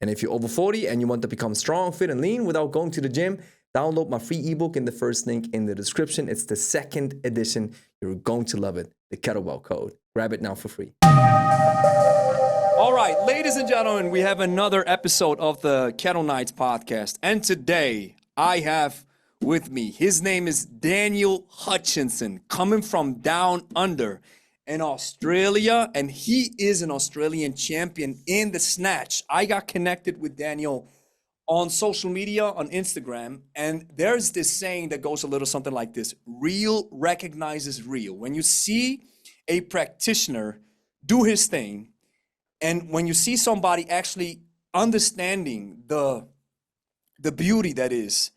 And if you're over 40 and you want to become strong, fit, and lean without going to the gym, download my free ebook in the first link in the description. It's the second edition. You're going to love it. The Kettlebell Code. Grab it now for free. All right, ladies and gentlemen, we have another episode of the Kettle Nights podcast. And today I have with me, his name is Daniel Hutchinson, coming from down under in Australia, and he is an Australian champion in the snatch. I got connected with Daniel on social media, on Instagram, and there's this saying that goes a little something like this: real recognizes real. When you see a practitioner do his thing, and when you see somebody actually understanding the beauty that is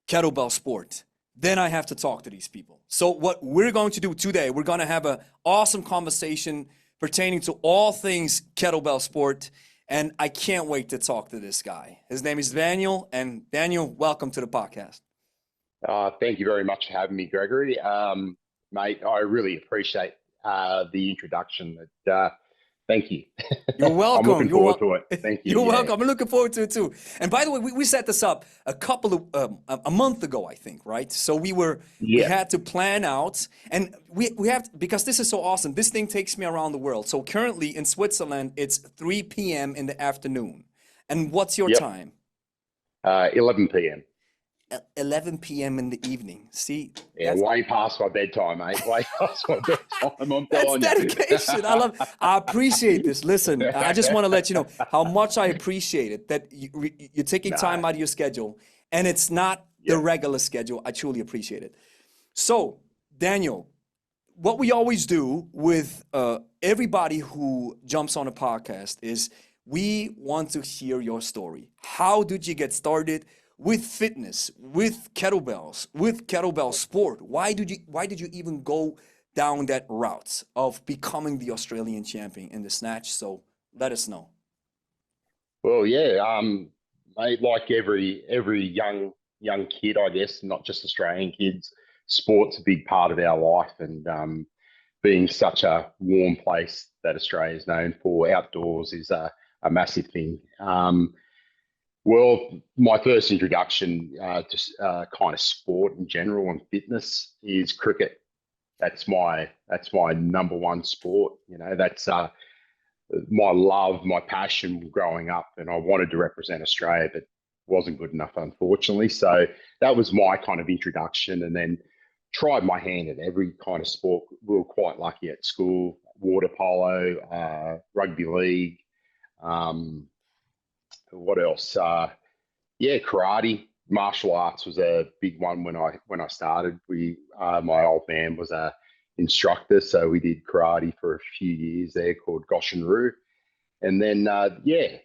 kettlebell sport, then I have to talk to these people. So what we're going to do today, we're going to have an awesome conversation pertaining to all things kettlebell sport, and I can't wait to talk to this guy. His name is Daniel, and Daniel, welcome to the podcast. Thank you very much for having me, Gregory. Mate, I really appreciate the introduction. Thank you. You're welcome. I'm looking forward to it. Thank you. You're welcome. I'm looking forward to it too. And by the way, we set this up a month ago, I think, right? So we had to plan out, and we have, because this is so awesome. This thing takes me around the world. So currently in Switzerland, it's 3 p.m. in the afternoon. And what's your time? 11 p.m. 11 p.m. in the evening. See? Yeah, way past my bedtime, mate. Way past my bedtime. I'm telling That's dedication. I appreciate this. Listen, I just want to let you know how much I appreciate it, that you're taking time out of your schedule, and it's not the regular schedule. I truly appreciate it. So, Daniel, what we always do with everybody who jumps on a podcast is we want to hear your story. How did you get started with fitness, with kettlebells, with kettlebell sport? Why did you even go down that route of becoming the Australian champion in the snatch? So let us know. Well, yeah, mate, like every young kid, I guess, not just Australian kids, sport's a big part of our life, and being such a warm place that Australia is known for, outdoors is a massive thing. Well, my first introduction to kind of sport in general and fitness is cricket. That's my number one sport. You know, that's my love, my passion growing up, and I wanted to represent Australia, but wasn't good enough, unfortunately. So that was my kind of introduction, and then tried my hand at every kind of sport. We were quite lucky at school: water polo, rugby league. What else? Karate, martial arts was a big one when I started. My old man was a instructor, so we did karate for a few years there, called Goshin-Ryu. And then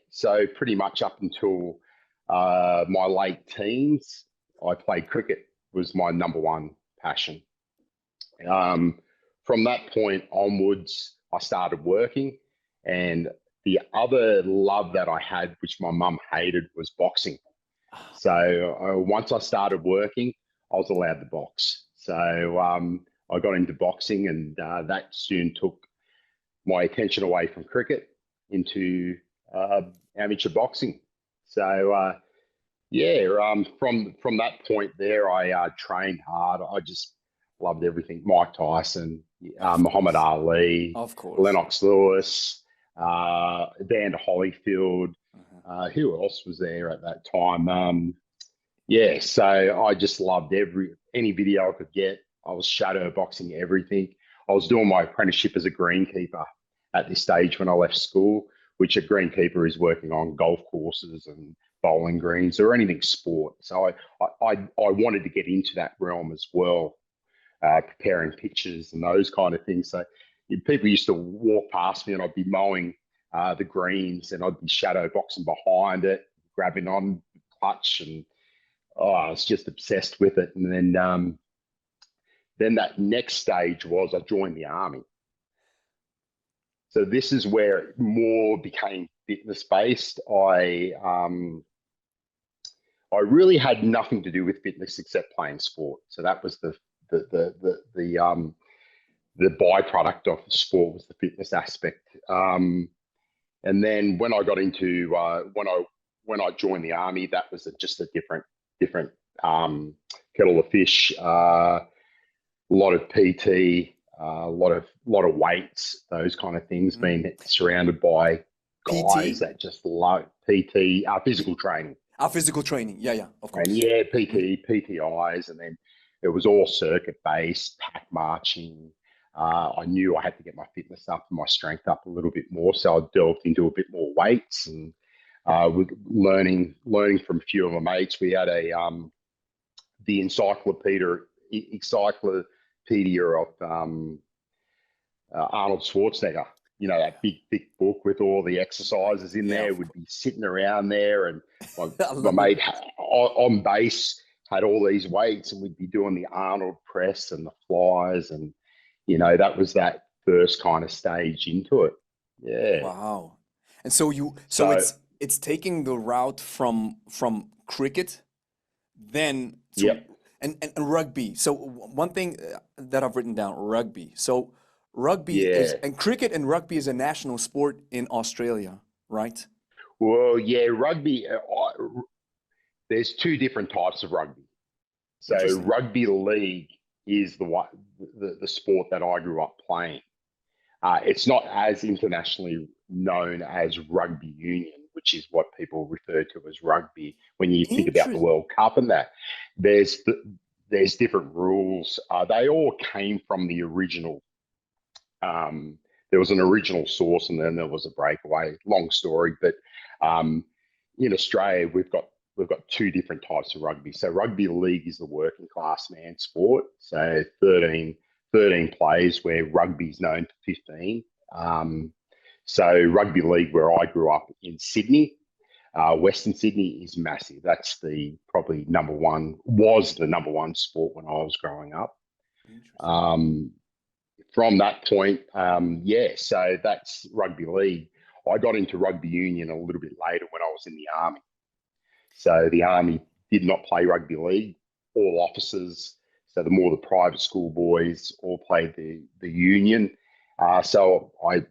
so pretty much up until my late teens, I played cricket. Was my number one passion. From that point onwards, I started working, and the other love that I had, which my mum hated, was boxing. So once I started working, I was allowed to box. So I got into boxing, and that soon took my attention away from cricket into amateur boxing. So from that point there, I trained hard. I just loved everything: Mike Tyson, Muhammad Ali, of course, Lennox Lewis, Evander Holyfield. Who else was there at that time? So I just loved any video I could get. I was shadow boxing everything. I was doing my apprenticeship as a greenkeeper at this stage when I left school, which a greenkeeper is working on golf courses and bowling greens or anything sport. So I wanted to get into that realm as well, preparing pitches and those kind of things. So people used to walk past me, and I'd be mowing the greens, and I'd be shadow boxing behind it, grabbing on clutch, and I was just obsessed with it. And then that next stage was I joined the army. So this is where it more became fitness based. I really had nothing to do with fitness except playing sport. So that was the byproduct of the sport, was the fitness aspect. And then when I got into when I when I joined the army, that was just a different kettle of fish. A lot of PT, a lot of weights, those kind of things. Being surrounded by guys PT? that just love PT, physical training. Physical training. Yeah, of course. And yeah, PT, PTIs, and then it was all circuit based, pack marching. I knew I had to get my fitness up and my strength up a little bit more, so I delved into a bit more weights and with learning from a few of my mates. We had the encyclopedia of Arnold Schwarzenegger. You know, that big thick book with all the exercises in there. Would be sitting around there, and my mate on base had all these weights, and we'd be doing the Arnold press and the flies, and you know, that was that first kind of stage into it. Yeah. Wow. And so it's taking the route from cricket, then to and rugby. So one thing that I've written down, rugby. So rugby is, and cricket and rugby is a national sport in Australia, right? Well, yeah, rugby. There's two different types of rugby. So rugby league is the sport that I grew up playing. It's not as internationally known as rugby union, which is what people refer to as rugby when you think about the World Cup and that. There's different rules. They all came from the original. There was an original source, and then there was a breakaway. Long story, but in Australia, we've got two different types of rugby. So rugby league is the working class man sport. So 13 players, where rugby is known for 15. So rugby league, where I grew up in Sydney, Western Sydney, is massive. That's probably was the number one sport when I was growing up. From that point, so that's rugby league. I got into rugby union a little bit later when I was in the army. So the army did not play rugby league. All officers, so the private school boys, all played the union. So I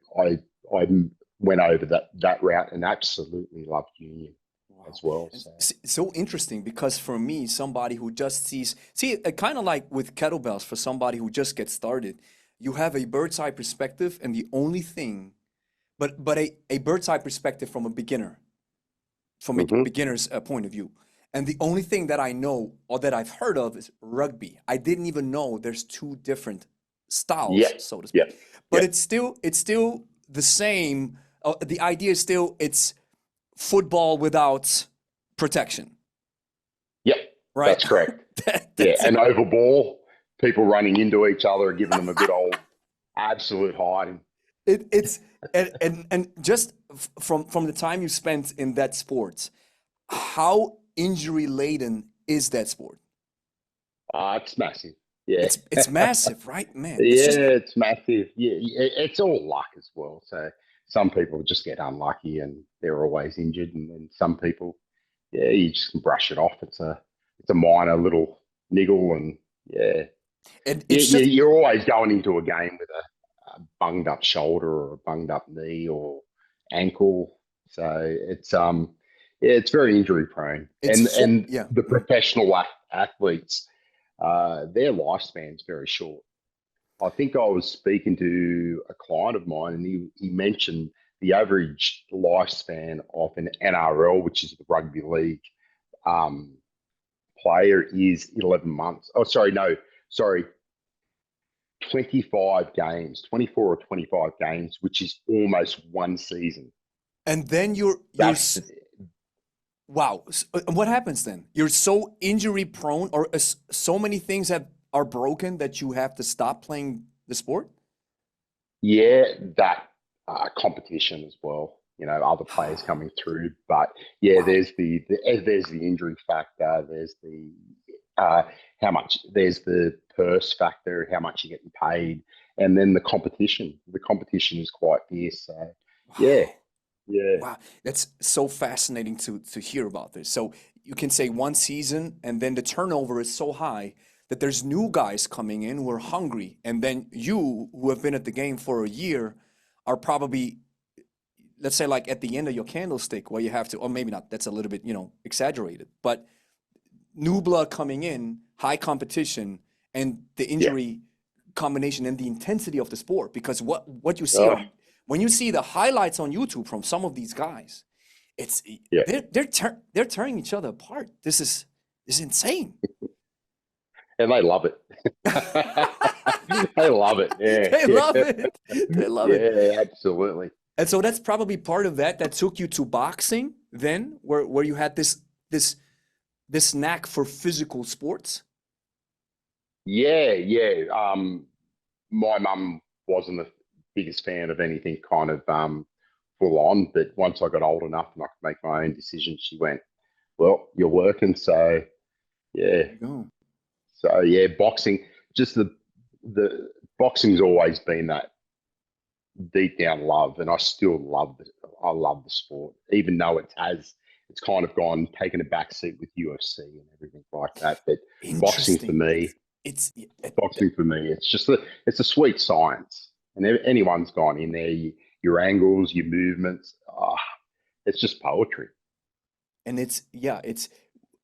went over that route and absolutely loved union as well. So interesting, because for me, somebody who just kind of like with kettlebells, for somebody who just gets started, you have a bird's eye perspective, and the only thing, but a bird's eye perspective from a beginner, from a beginner's point of view. And the only thing that I know or that I've heard of is rugby. I didn't even know there's two different styles, so to speak. But it's still the same. The idea is still, it's football without protection. Yep, right. That's correct. An oval ball, people running into each other, giving them a good old absolute hiding. It's and just from the time you spent in that sport, how injury laden is that sport? It's massive. Yeah, it's massive, right, man? It's massive. Yeah, it's all luck as well. So some people just get unlucky and they're always injured, and then some people, you just can brush it off. It's a minor little niggle, and and you're always going into a game with a bunged up shoulder or a bunged up knee or ankle. So it's very injury prone. The professional athletes, their lifespan's very short. I think I was speaking to a client of mine, and he mentioned the average lifespan of an NRL, which is the rugby league player, is 11 months. 25 games, 24 or 25 games, which is almost one season. And then wow. What happens then? You're so injury prone, or so many things are broken that you have to stop playing the sport? Yeah, that competition as well. You know, other players coming through, but there's the injury factor. There's the how much. There's the purse factor, how much you're getting paid, and then the competition. The competition is quite fierce. So, yeah. Wow, that's so fascinating to hear about this. So you can say one season, and then the turnover is so high that there's new guys coming in who are hungry, and then you, who have been at the game for a year, are probably let's say like at the end of your candlestick where you have to, or maybe not, that's a little bit, exaggerated, but new blood coming in, high competition, and the Yeah. injury combination and the intensity of the sport. Because what you see Oh, on when you see the highlights on YouTube from some of these guys, it's yeah. they're tearing each other apart. This is insane. And they love it. They love it. They love Yeah. it. They love it. Yeah, absolutely. And so that's probably part of that took you to boxing then, where you had this knack for physical sports. Yeah, yeah. My mum wasn't the biggest fan of anything kind of full on, but once I got old enough and I could make my own decisions, she went, "Well, you're working, so yeah." There you go. So yeah, boxing. Just the boxing's always been that deep down love, and I still love it. I love the sport, even though it's kind of gone taken a backseat with UFC and everything like that. But boxing for Interesting. me, It's boxing for me, it's a sweet science, and anyone's gone in there. Your angles, your movements, it's just poetry. and it's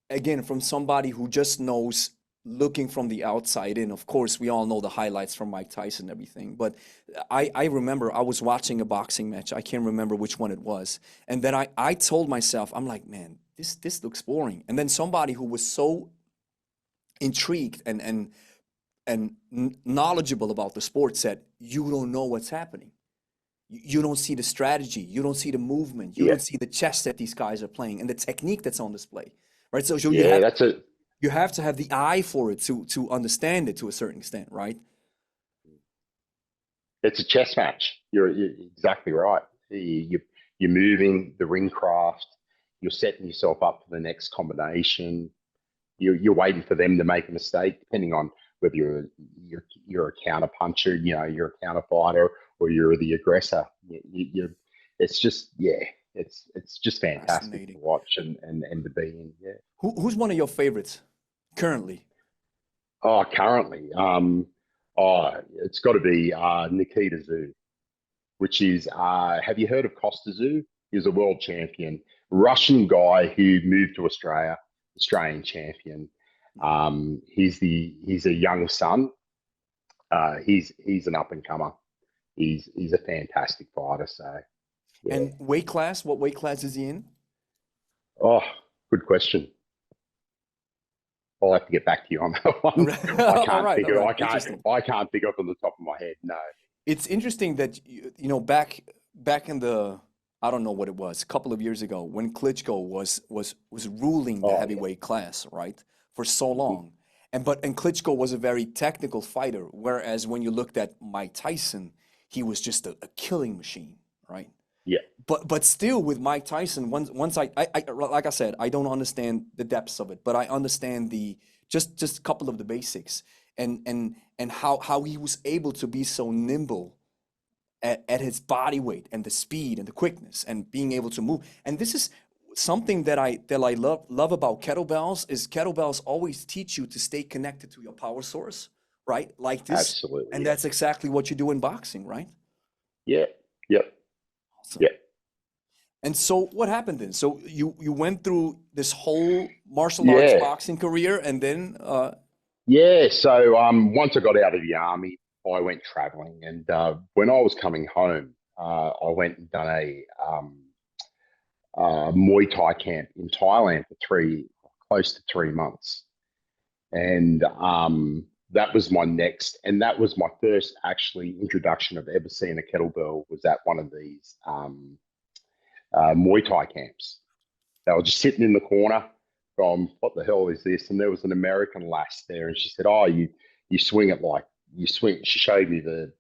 again from somebody who just knows looking from the outside in. Of course, we all know the highlights from Mike Tyson and everything, but I remember I was watching a boxing match. I can't remember which one it was. And then I told myself, I'm like, man, this looks boring. And then somebody who was so intrigued and knowledgeable about the sport said, you don't know what's happening. You don't see the strategy, you don't see the movement, you Yeah, don't see the chess that these guys are playing and the technique that's on display. Right? So yeah, that's it. you have to have the eye for it to understand it to a certain extent, right? It's a chess match. You're exactly right. You're moving the ring craft. You're setting yourself up for the next combination. You're waiting for them to make a mistake, depending on whether you're a counter puncher, you're a counter fighter, or you're the aggressor. It's just it's just fantastic to Fascinating. watch and to be in. Yeah. Who's one of your favorites currently? Oh, currently, it's got to be Nikita Zoo, which is have you heard of Costa Zoo? He's a world champion, Russian guy who moved to Australia, Australian champion. He's a young son. He's an up and comer. He's a fantastic fighter. So yeah. And weight class, what weight class is he in? Oh, good question. I'll have to get back to you on that one. I All can't right, all figure. right. I can't. Interesting. I can't think off on the top of my head. No. It's interesting that back in the I don't know what it was, a couple of years ago when Klitschko was ruling the Oh yeah. heavyweight class, right? For so Mhm. long. And Klitschko was a very technical fighter, whereas when you looked at Mike Tyson, he was just a killing machine, right? Yeah. But still with Mike Tyson, once I like I said, I don't understand the depths of it, but I understand the just a couple of the basics and how he was able to be so nimble at his body weight and the speed and the quickness and being able to move. And this is something that I love about kettlebells is kettlebells always teach you to stay connected to your power source, right? Like this, Absolutely. and Yeah. that's exactly what you do in boxing, right? Yeah. Yep. Awesome. Yeah. And so what happened then? So you went through this whole martial arts Yeah. boxing career and then Yeah. So once I got out of the army, I went traveling, and when I was coming home, I went and done a Muay Thai camp in Thailand for close to 3 months, and that was my next, and that was my first actually introduction I've ever seen a kettlebell was at one of these Muay Thai camps. They were just sitting in the corner from what the hell is this? And there was an American lass there, and she said, "Oh, you swing it like you swing." She showed me the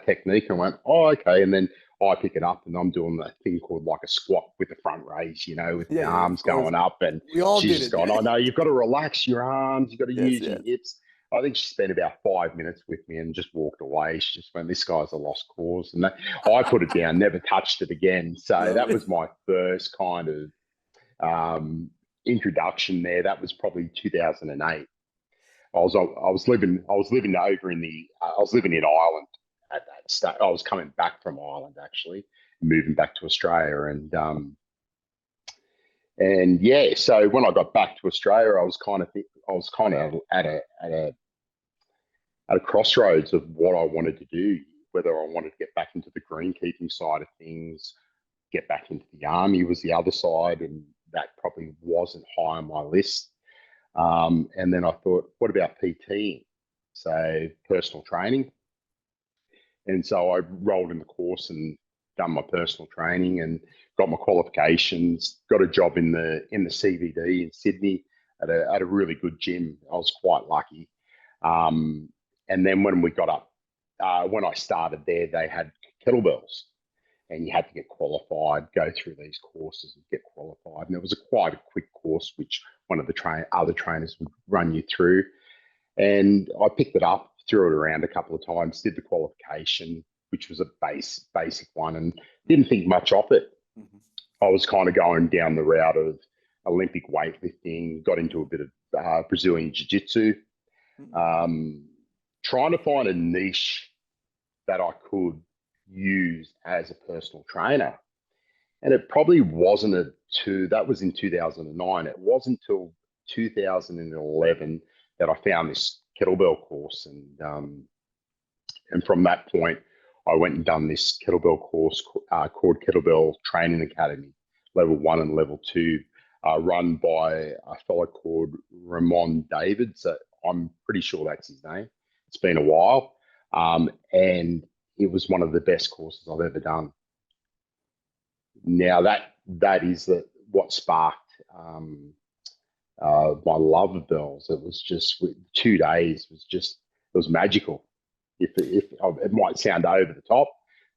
technique, and I went, "Oh, okay." And then I pick it up, and I'm doing that thing called like a squat with the front raise, with the yeah, of arms course. going up. And We all she's did just it. going, "Oh no, you've got to relax your arms. You've got to Yes, use your yes. hips." I think she spent about 5 minutes with me and just walked away. She just went, "This guy's a lost cause." And I put it down, never touched it again. So Love that it. was my first kind of introduction there. That was probably 2008. I was living over in the I was living in Ireland at that stage. I was coming back from Ireland actually, moving back to Australia. And yeah, so when I got back to Australia, I was kind of at a crossroads of what I wanted to do, whether I wanted to get back into the greenkeeping side of things, get back into the army was the other side, and that probably wasn't high on my list. And then I thought, what about PT? So personal training. And so I rolled in the course and done my personal training and got my qualifications, got a job in the CBD in Sydney at a really good gym. I was quite lucky. And then when we got up, when I started there, they had kettlebells and you had to get qualified, go through these courses and get qualified. And it was quite a quick course, which one of the other trainers would run you through. And I picked it up, threw it around a couple of times, did the qualification, which was a basic one, and didn't think much of it. Mm-hmm. I was kind of going down the route of Olympic weightlifting, got into a bit of Brazilian jiu-jitsu, trying to find a niche that I could use as a personal trainer. And it probably wasn't that was in 2009. It wasn't until 2011 that I found this kettlebell course. And from that point, I went and done this kettlebell course called Kettlebell Training Academy, level 1 and level 2, run by a fellow called Ramon David. So I'm pretty sure that's his name. It's been a while. And it was one of the best courses I've ever done. Now that is what sparked my love of bells. It was just 2 days it was magical. If it might sound over the top,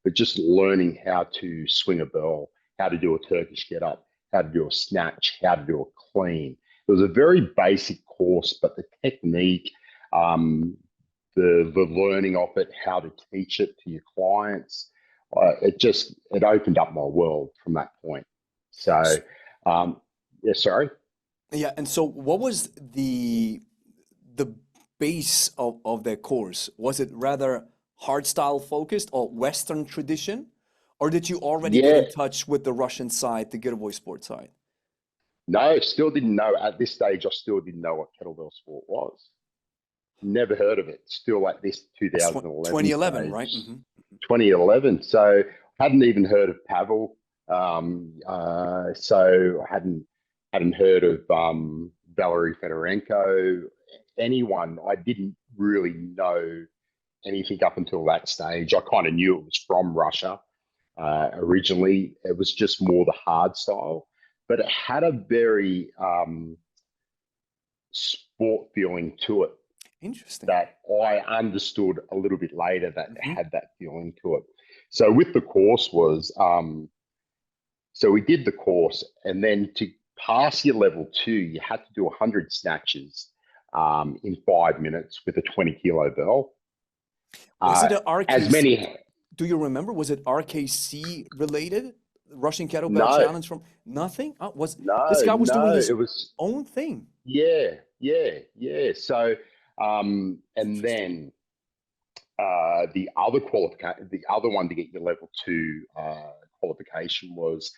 but just learning how to swing a bell, how to do a Turkish get up, how to do a snatch, how to do a clean. It was a very basic course, but the technique, the learning of it, how to teach it to your clients, it opened up my world from that point. So, yeah, sorry. Yeah, and so what was the base of the course? Was it rather hardstyle focused or Western tradition? Or did you already get in touch with the Russian side, the getaway sport side? No, still didn't know. At this stage, I still didn't know what kettlebell sport was. Never heard of it. Still at this 2011 2011, stage. right? Mm-hmm. 2011. So hadn't even heard of Pavel. So hadn't heard of Valery Fedorenko, anyone. I didn't really know anything up until that stage. I kind of knew it was from Russia originally. It was just more the hard style, but it had a very sport feeling to it. Interesting. That I understood a little bit later that had that feeling to it. So with the course was, so we did the course, and then to pass your level 2, you had to do 100 snatches in 5 minutes with a 20-kilo bell. Was it an RKC? As many. Do you remember? Was it RKC related? Russian Kettlebell Challenge from nothing? This guy was doing his own thing? Yeah. So, and then the other one to get your level 2 qualification was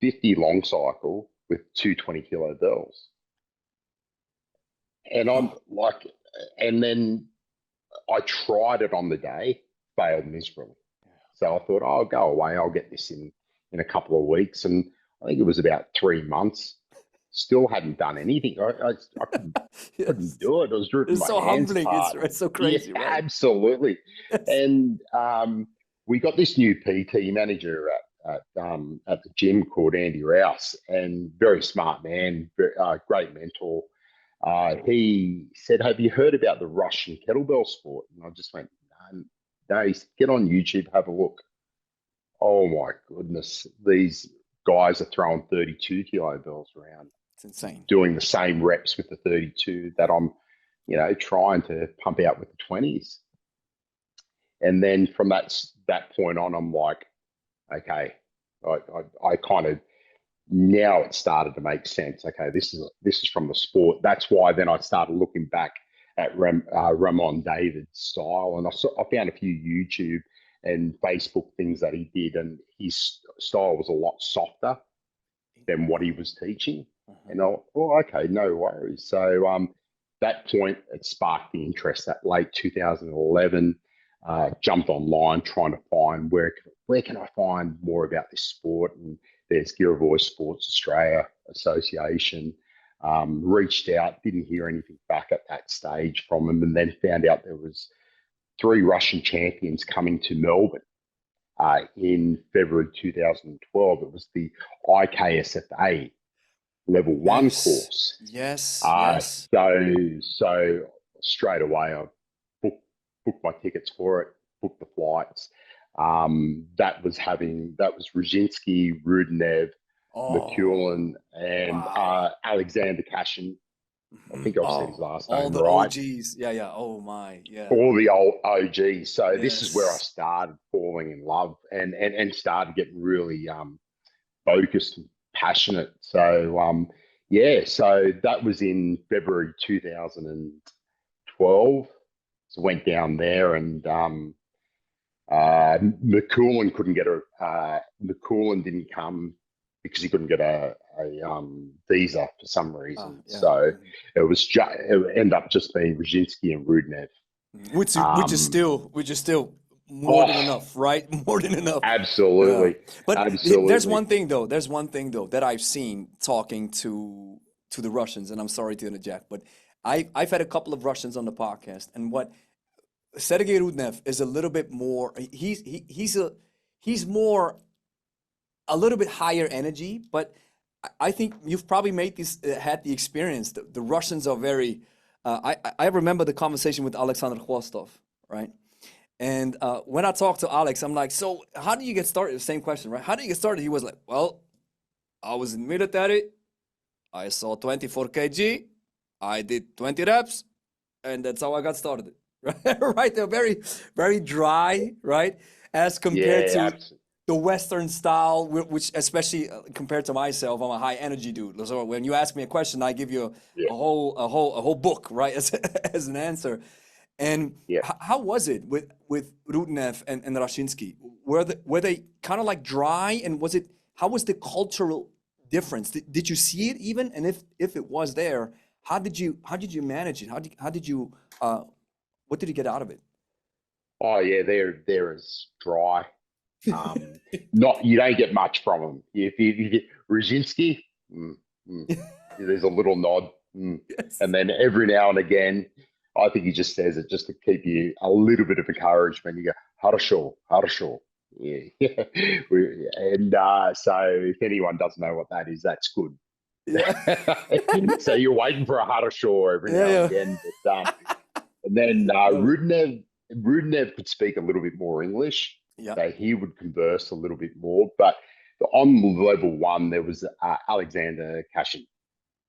50 long cycle with 2 20-kilo bells. And I'm like, and then I tried it on the day, failed miserably. So I thought, I'll go away. I'll get this in a couple of weeks. And I think it was about 3 months. Still hadn't done anything. I couldn't do it. I was dripping my hands. It's so humbling. It's so crazy, yeah, right? Absolutely. Yes. And we got this new PT manager at the gym called Andy Rouse, and very smart man, great mentor. He said, "Have you heard about the Russian kettlebell sport?" And I just went, "No." He said, "Get on YouTube, have a look." Oh my goodness, these guys are throwing 32-kilo bells around. It's insane. Doing the same reps with the 32 that I'm, trying to pump out with the 20s. And then from that point on, I'm like, okay, I kind of, now it started to make sense. Okay, this is from the sport. That's why then I started looking back at Ramon David's style, and I found a few YouTube and Facebook things that he did, and his style was a lot softer than what he was teaching. And I, oh, okay, no worries. So that point, it sparked the interest. That late 2011, jumped online trying to find where can I find more about this sport. And there's Giraboy Sports Australia Association. Reached out, didn't hear anything back at that stage from him, and then found out there was 3 Russian champions coming to Melbourne in February 2012. It was the IKSFA level 1 course. Yes. So straight away I booked my tickets for it, booked the flights. That was Ruzhinsky, Rudenev, McEwen, and Alexander Kashin. I think I've said his last name all the right. OGs. Yeah. Oh my, yeah. All the old OGs. So this is where I started falling in love and started getting really focused and passionate. So so that was in February 2012. So went down there, and McEwen couldn't get McEwen didn't come because he couldn't get a visa for some reason. So it ended up just being Ruzhinsky and Rudenev. Which is still more than enough, right? More than enough. Absolutely. But absolutely. There's one thing though that I've seen talking to the Russians, and I'm sorry to interject, but I've had a couple of Russians on the podcast, and what Sergei Rudenev is a little bit more. He's more a little bit higher energy, but I think you've probably had the experience. The Russians are very. I remember the conversation with Alexander Khvostov, right? And when I talked to Alex, I'm like, so how do you get started? The same question, right? How do you get started? He was like, well, I was in military. I saw 24 kg. I did 20 reps, and that's how I got started. Right? They're very, very dry, right? As compared to the Western style, which especially compared to myself, I'm a high energy dude. So when you ask me a question, I give you a whole book, right, as an answer. And how was it with Rudenev and Rashinsky? Were they kind of like dry, and how was the cultural difference? Did you see it even? And if it was there, how did you manage it? How did you what did you get out of it? Oh yeah, they're as dry. You don't get much from them. If you get Ruzhinsky, there's a little nod, and then every now and again, I think he just says it just to keep you a little bit of encouragement. You go, Harasho. Yeah. And so if anyone doesn't know what that is, that's good. Yeah. So you're waiting for a Harasho every now and again. But, and then Rudenev could speak a little bit more English. So he would converse a little bit more. But on level 1, there was Alexander Kashin.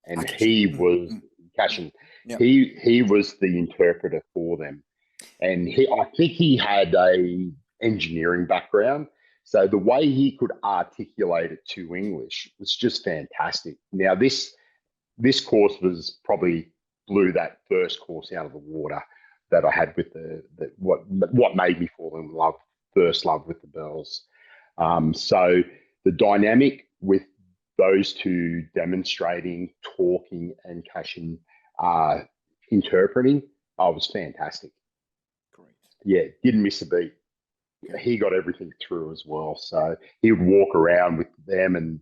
And he was Kashin. He was the interpreter for them. And I think he had a engineering background. So the way he could articulate it to English was just fantastic. Now, this course was probably blew that first course out of the water that I had with what made me fall in love with the bells. So the dynamic with those two demonstrating, talking, and Kashin interpreting, was fantastic. Great. Yeah, didn't miss a beat. He got everything through as well. So he would walk around with them, and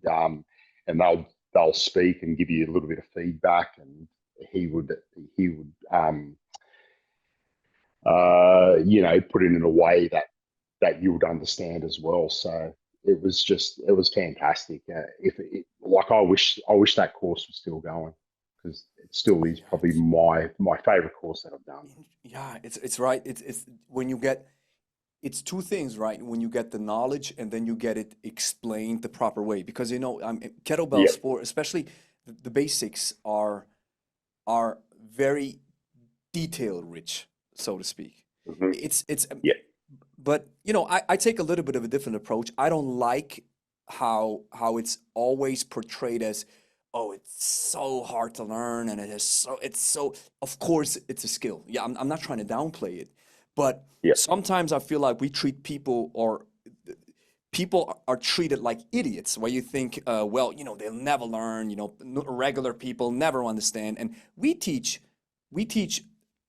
they'll speak and give you a little bit of feedback, and he would put it in a way that you would understand as well. So it was fantastic. I wish that course was still going, because it still is probably my favorite course that I've done. Yeah, it's right. It's when you get, it's two things, right? When you get the knowledge and then you get it explained the proper way, because kettlebell sport, especially the basics are very detail rich, so to speak. But I take a little bit of a different approach. I don't like how it's always portrayed as, oh, it's so hard to learn, and it's so of course it's a skill. Yeah, I'm not trying to downplay it, But Yeah. sometimes I feel like we treat people, or people are treated like idiots, where you think, well, they'll never learn, regular people never understand. And we teach,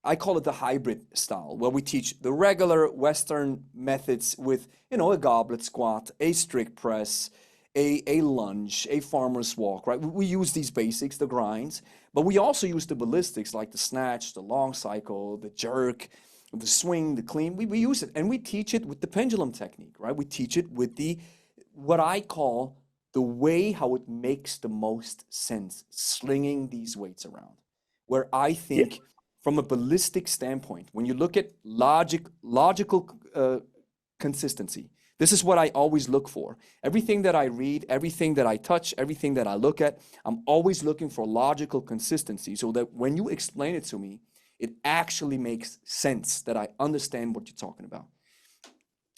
I call it the hybrid style, where we teach the regular Western methods with, a goblet squat, a strict press, a lunge, a farmer's walk, right? We use these basics, the grinds, but we also use the ballistics like the snatch, the long cycle, the jerk, the swing, the clean. We use it, and we teach it with the pendulum technique, right? We teach it with what I call the way how it makes the most sense, slinging these weights around. Where I Yeah. think, from a ballistic standpoint, when you look at logical consistency, this is what I always look for. Everything that I read, everything that I touch, everything that I look at, I'm always looking for logical consistency, so that when you explain it to me, it actually makes sense, that I understand what you're talking about.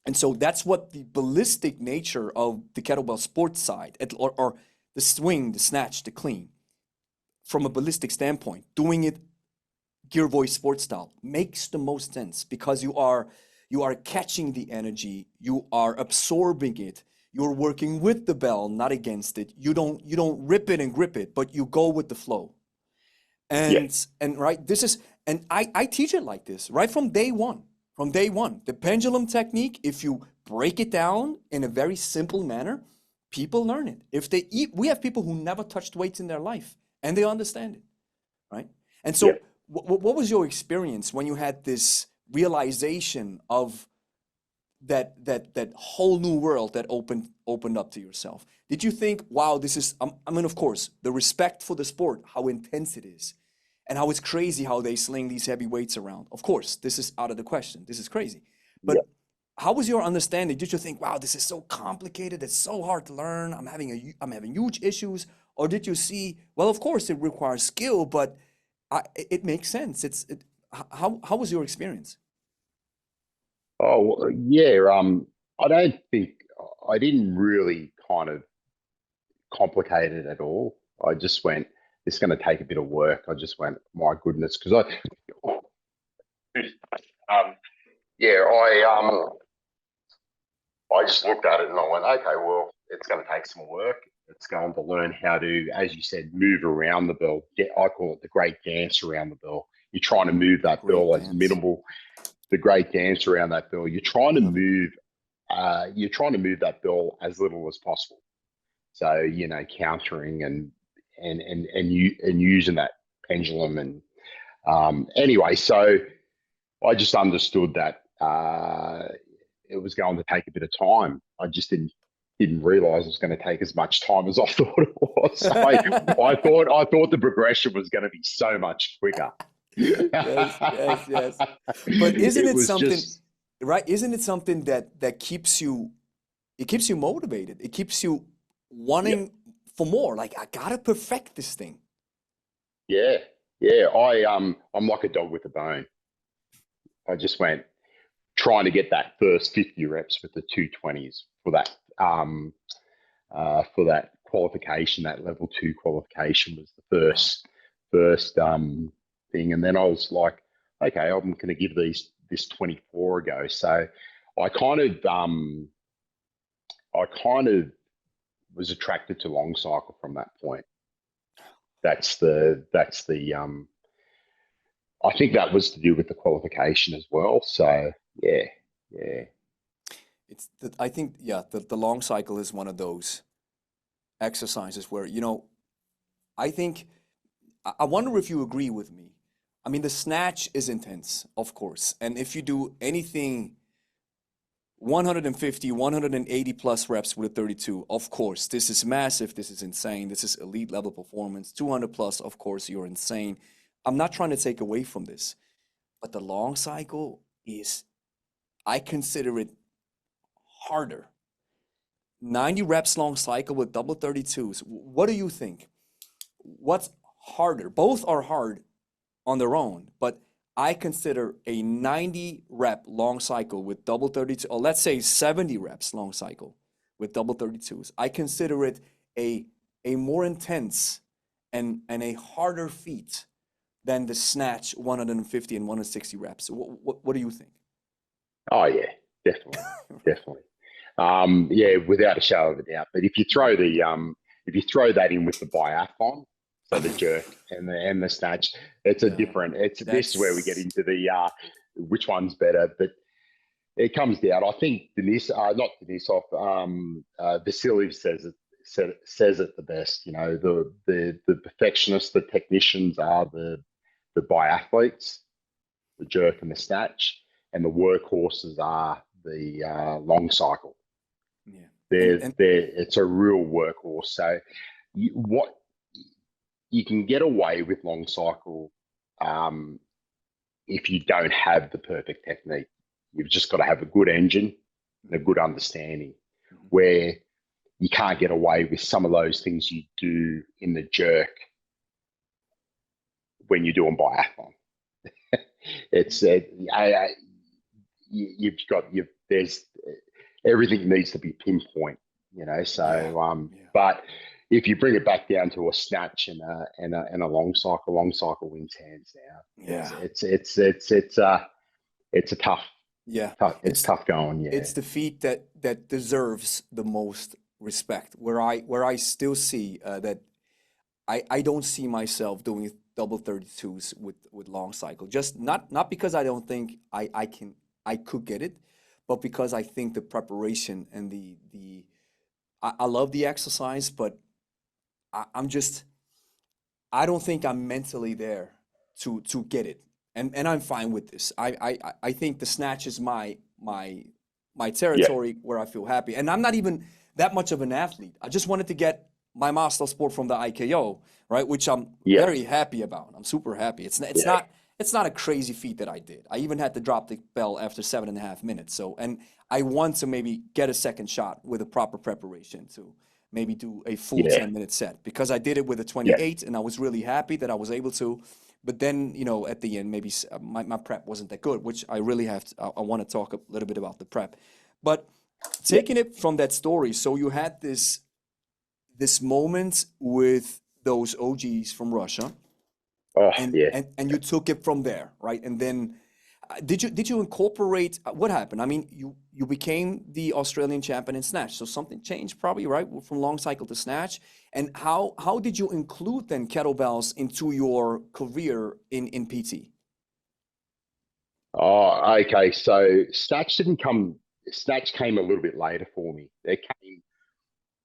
And so that's what the ballistic nature of the kettlebell sports side, or the swing, the snatch, the clean, from a ballistic standpoint, doing it gear voice sports style makes the most sense, because you are catching the energy, you are absorbing it, you're working with the bell, not against it. You don't rip it and grip it, but you go with the flow. Yeah. And right, this is, and I teach it like this right from day one. From day one, the pendulum technique, if you break it down in a very simple manner, people learn it. If they eat, we have people who never touched weights in their life, and they understand it, right? And Yeah. so, what was your experience when you had this realization of that whole new world that opened up to yourself? Did you think, wow, this is, I mean, of course, the respect for the sport, how intense it is, and how it's crazy how they sling these heavy weights around. Of course, this is out of the question. This is crazy. Yeah. But how was your understanding? Did you think, wow, this is so complicated, it's so hard to learn, I'm having huge issues? Or did you see, well, of course it requires skill, but it makes sense. How was your experience? Oh, well, yeah. I don't think I didn't really kind of complicate it at all. I just went, it's going to take a bit of work. I just went, my goodness, because yeah, I just looked at it and I went, okay, well, it's going to take some work. It's going to learn how to, as you said, move around the bell. I call it the great dance around the bell. You're trying to move that Great bell as dance. minimal, the great dance around that bell. I love it. You're trying to move that bell as little as possible. So, countering and using that pendulum. And anyway, so I just understood that it was going to take a bit of time. I just didn't realize it was going to take as much time as I thought it was. So I thought the progression was going to be so much quicker. Yes, yes, yes. But isn't It it was something, just, right? Isn't it something that keeps you, it keeps you motivated. It keeps you yeah, wanting for more. Like, I gotta perfect this thing. yeah, yeah. I'm like a dog with a bone. I just went trying to get that first 50 reps with the 220s um for that qualification. That level 2 qualification was the Wow. first thing, and then I was like, okay, I'm going to give this 24 a go. So I kind of um I kind of was attracted to long cycle from that point. That's the I think that was to do with the qualification as well. So yeah, yeah, I think, yeah, the long cycle is one of those exercises where, I think, I wonder if you agree with me. I mean, the snatch is intense, of course. And if you do anything 150, 180 plus reps with a 32, of course, this is massive. This is insane. This is elite level performance. 200 plus, of course, you're insane. I'm not trying to take away from this, but the long cycle is, I consider it harder. 90 reps long cycle with double 32s. What do you think? What's harder? Both are hard on their own, but I consider a 90 rep long cycle with double 32, or let's say 70 reps long cycle with double 32s. I consider it a more intense and a harder feat than the snatch 150 and 160 reps. What do you think? Oh yeah, definitely, definitely. Yeah, without a shadow of a doubt. But if you throw that in with the biathlon, so the jerk and the snatch, it's a Yeah, different. It's this is where we get that's into the which one's better. But it comes down. I think not Denisov, Vasiliev says it the best. You know, the perfectionists, the technicians are the biathletes, the jerk and the snatch, and the workhorses are the long cycle. yeah, and It's a real workhorse. So what you can get away with long cycle um, if you don't have the perfect technique. You've just got to have a good engine and a good understanding. mhm. Where you can't get away with some of those things you do in the jerk when you're doing biathlon. It's you've got there's everything needs to be pinpoint, you know. Yeah, So yeah, but if you bring it back down to a snatch and a long cycle wins hands down. yeah, It's a yeah. it's tough going. Yeah, It's the feat that deserves the most respect. Where I still see that I don't see myself doing double 32s with long cycle. Just not because I don't think I could get it, but because I think the preparation and the I love the exercise, but I'm just I don't think I'm mentally there to get it. And I'm fine with this. I think the snatch is my yeah, territory where I feel happy. And I'm not even that much of an athlete. I just wanted to get my master sport from the IKO, right? Which I'm yeah, very happy about. I'm super happy. yeah, It's not a crazy feat that I did. I even had to drop the bell after 7.5 minutes. So and I want to maybe get a second shot with a proper preparation to maybe do a full yeah, 10-minute set because I did it with a yeah, 28 and I was really happy that I was able to. But then, at the end, maybe my prep wasn't that good, which I really have to, I want to talk a little bit about the prep. But yeah. taking it from that story, so you had this moment with those OGs from Russia, Oh and yeah. and you took it from there, right? And then did you incorporate what happened? I mean, you became the Australian champion in snatch, so something changed probably, right, from long cycle to snatch. And how did you include then kettlebells into your career in PT? Oh, okay. So Snatch came a little bit later for me. It came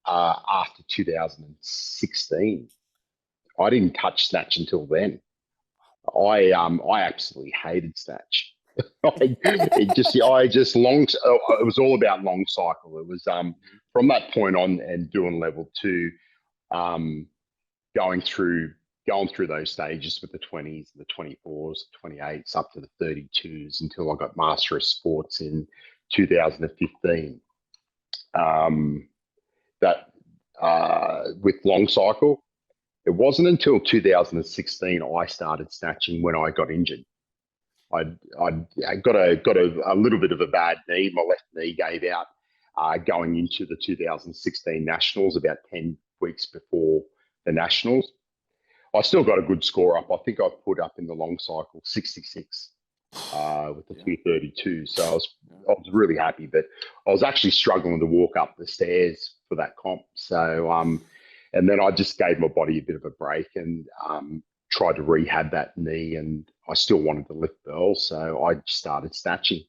after 2016. I didn't touch Snatch until then. I absolutely hated Snatch. I just it was all about long cycle. It was from that point on and doing level two, um, going through going through those stages with the 20s, the 24s, 28s, up to the 32s until I got Master of Sports in 2015. Um, that with long cycle, it wasn't until 2016 I started snatching when I got injured. I got a little bit of a bad knee. My left knee gave out going into the 2016 Nationals about 10 weeks before the Nationals. I still got a good score up. I think I put up in the long cycle 66 with the Yeah, 232. So yeah, I was really happy, but I was actually struggling to walk up the stairs for that comp. So and then I just gave my body a bit of a break and tried to rehab that knee, and I still wanted to lift bells, so I started snatching.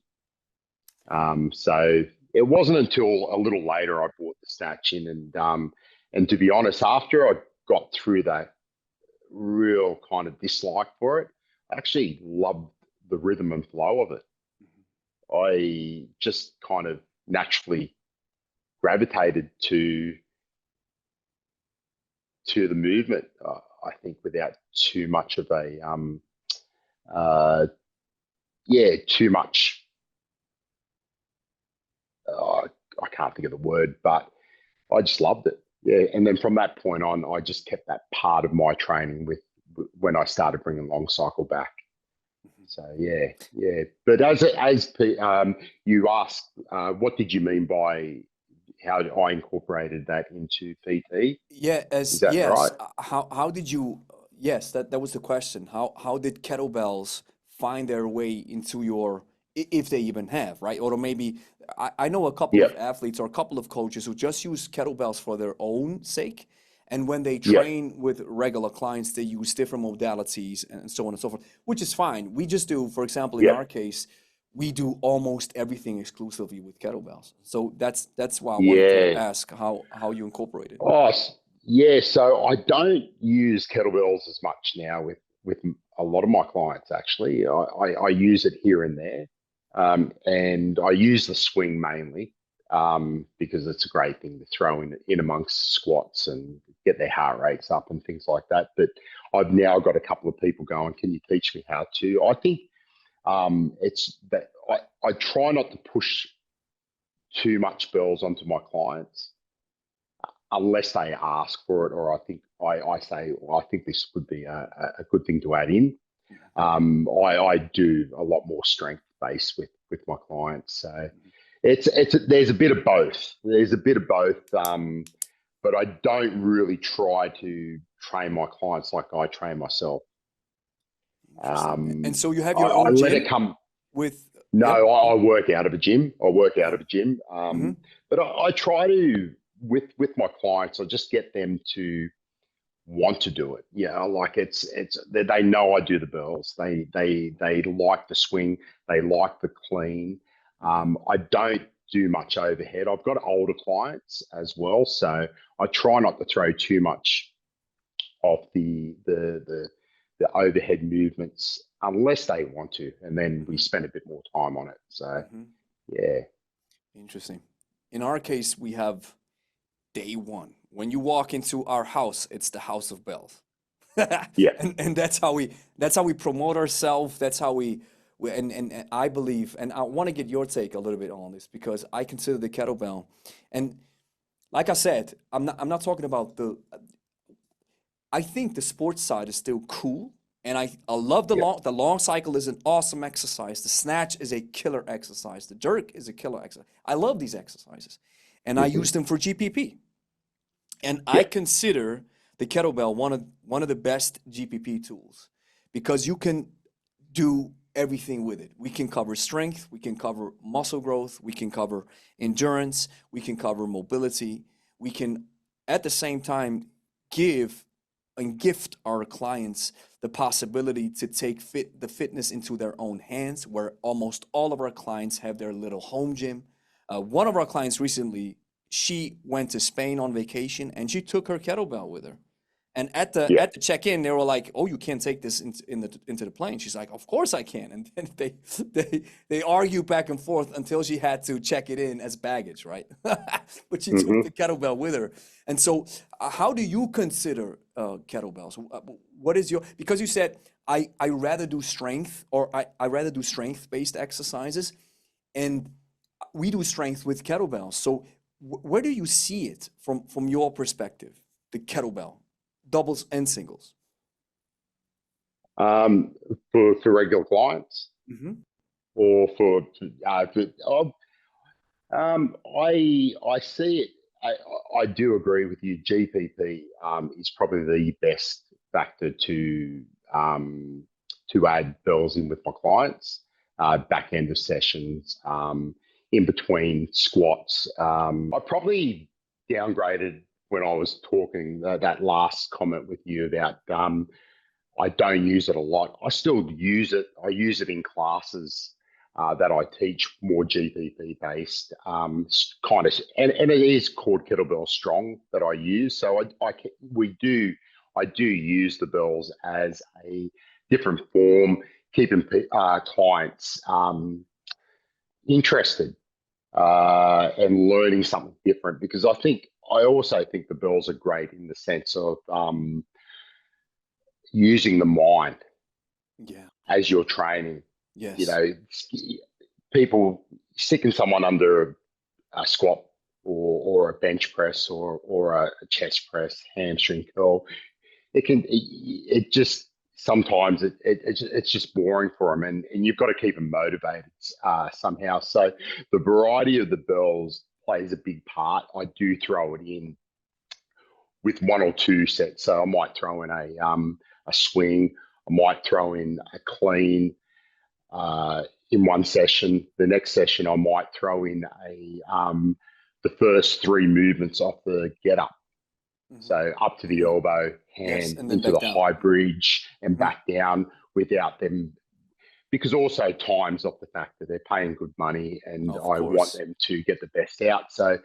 So it wasn't until a little later I brought the snatch in, and to be honest, after I got through that real kind of dislike for it, I actually loved the rhythm and flow of it. I just kind of naturally gravitated to the movement. I think without too much of a uh, too much. I can't think of the word, but I just loved it. Yeah, and then from that point on, I just kept that part of my training with when I started bringing long cycle back. So yeah, yeah. But you asked, what did you mean by how I incorporated that into PT? yeah. Is As that yes, right? how did you? Yes, that was the question. How did kettlebells find their way into your if they even have, right? Or maybe I know a couple of Yep. athletes or a couple of coaches who just use kettlebells for their own sake. And when they Yep. train with regular clients, they use different modalities and so on and so forth, which is fine. We just do, for example, in our Yep. case, we do almost everything exclusively with kettlebells. So that's why I wanted to Yeah. ask how you incorporate it. Oh, yeah. So I don't use kettlebells as much now with a lot of my clients. Actually, I use it here and there, and I use the swing mainly because it's a great thing to throw in amongst squats and get their heart rates up and things like that. But I've now got a couple of people going, "Can you teach me how to?" I think it's that I try not to push too much bells onto my clients unless they ask for it, or I say, well, I think this would be a good thing to add in. I do a lot more strength based with my clients, so there's a bit of both. There's a bit of both, but I don't really try to train my clients like I train myself. Interesting. And so you have your I own let it gym come. with, No, yeah. I work out of a gym. I work out Uh-huh. of a gym. Hmm. But I try to with my clients. I just get them to want to do it. Yeah, like it's they know I do the bells. They like the swing. They like the clean. Hmm. I don't do much overhead. I've got older clients as well, so I try not to throw too much of the overhead movements unless they want to, and then we Hmm. spend a bit more time on it. So Hmm. yeah, Interesting. In our case, we have day one. When you walk into our house, it's the house of bells. yeah, And that's how we promote ourselves. That's how we and I believe, and I want to get your take a little bit on this because I consider the kettlebell, and like I said, I'm not talking about the. I think the sports side is still cool, and I love yeah, the long cycle is an awesome exercise. The snatch is a killer exercise. The jerk is a killer exercise. I love these exercises, and I hmm, use them for GPP. And I yeah, consider the kettlebell one of the best GPP tools because you can do everything with it. We can cover strength, we can cover muscle growth, we can cover endurance, we can cover mobility. We can at the same time give and gift our clients the possibility to take the fitness into their own hands, where almost all of our clients have their little home gym. One of our clients recently, she went to Spain on vacation and she took her kettlebell with her. And yeah, at the check-in, they were like, "Oh, you can't take this into the plane." She's like, "Of course I can." And then they argue back and forth until she had to check it in as baggage, right? But she took the hmm. kettlebell with her. And so, how do you consider kettlebells? What is your, because you said I rather do strength, or I rather do strength-based exercises, and we do strength with kettlebells. So where do you see it from your perspective, the kettlebell, doubles and singles? Um, for regular clients Hmm. or for I see it. I do agree with you. GPP is probably the best factor um, to add bells in with my clients. Back end of sessions, in between squats. I probably downgraded when I was talking that last comment with you about I don't use it a lot. I still use it. I use it in classes that I teach more GPP based kind of, and it is called kettlebell strong that I use. So I do use the bells as a different form, keeping clients interested and learning something different. Because I also think the bells are great in the sense of using the mind Yeah. as you're training. You Yes. know, people sticking someone under a squat or a bench press or a chest press, hamstring curl, it just sometimes it's just boring for them, and you've got to keep them motivated somehow. So the variety of the bells plays a big part. I do throw it in with one or two sets. So I might throw in a swing. I might throw in a clean. in one session. The next session, I might throw in the first three movements off the get up. So up to the elbow, Yes, hand and then into back the down. high bridge and back down without them. Because also time's off the fact that they're paying good money and Of I want course. them to get the best out. So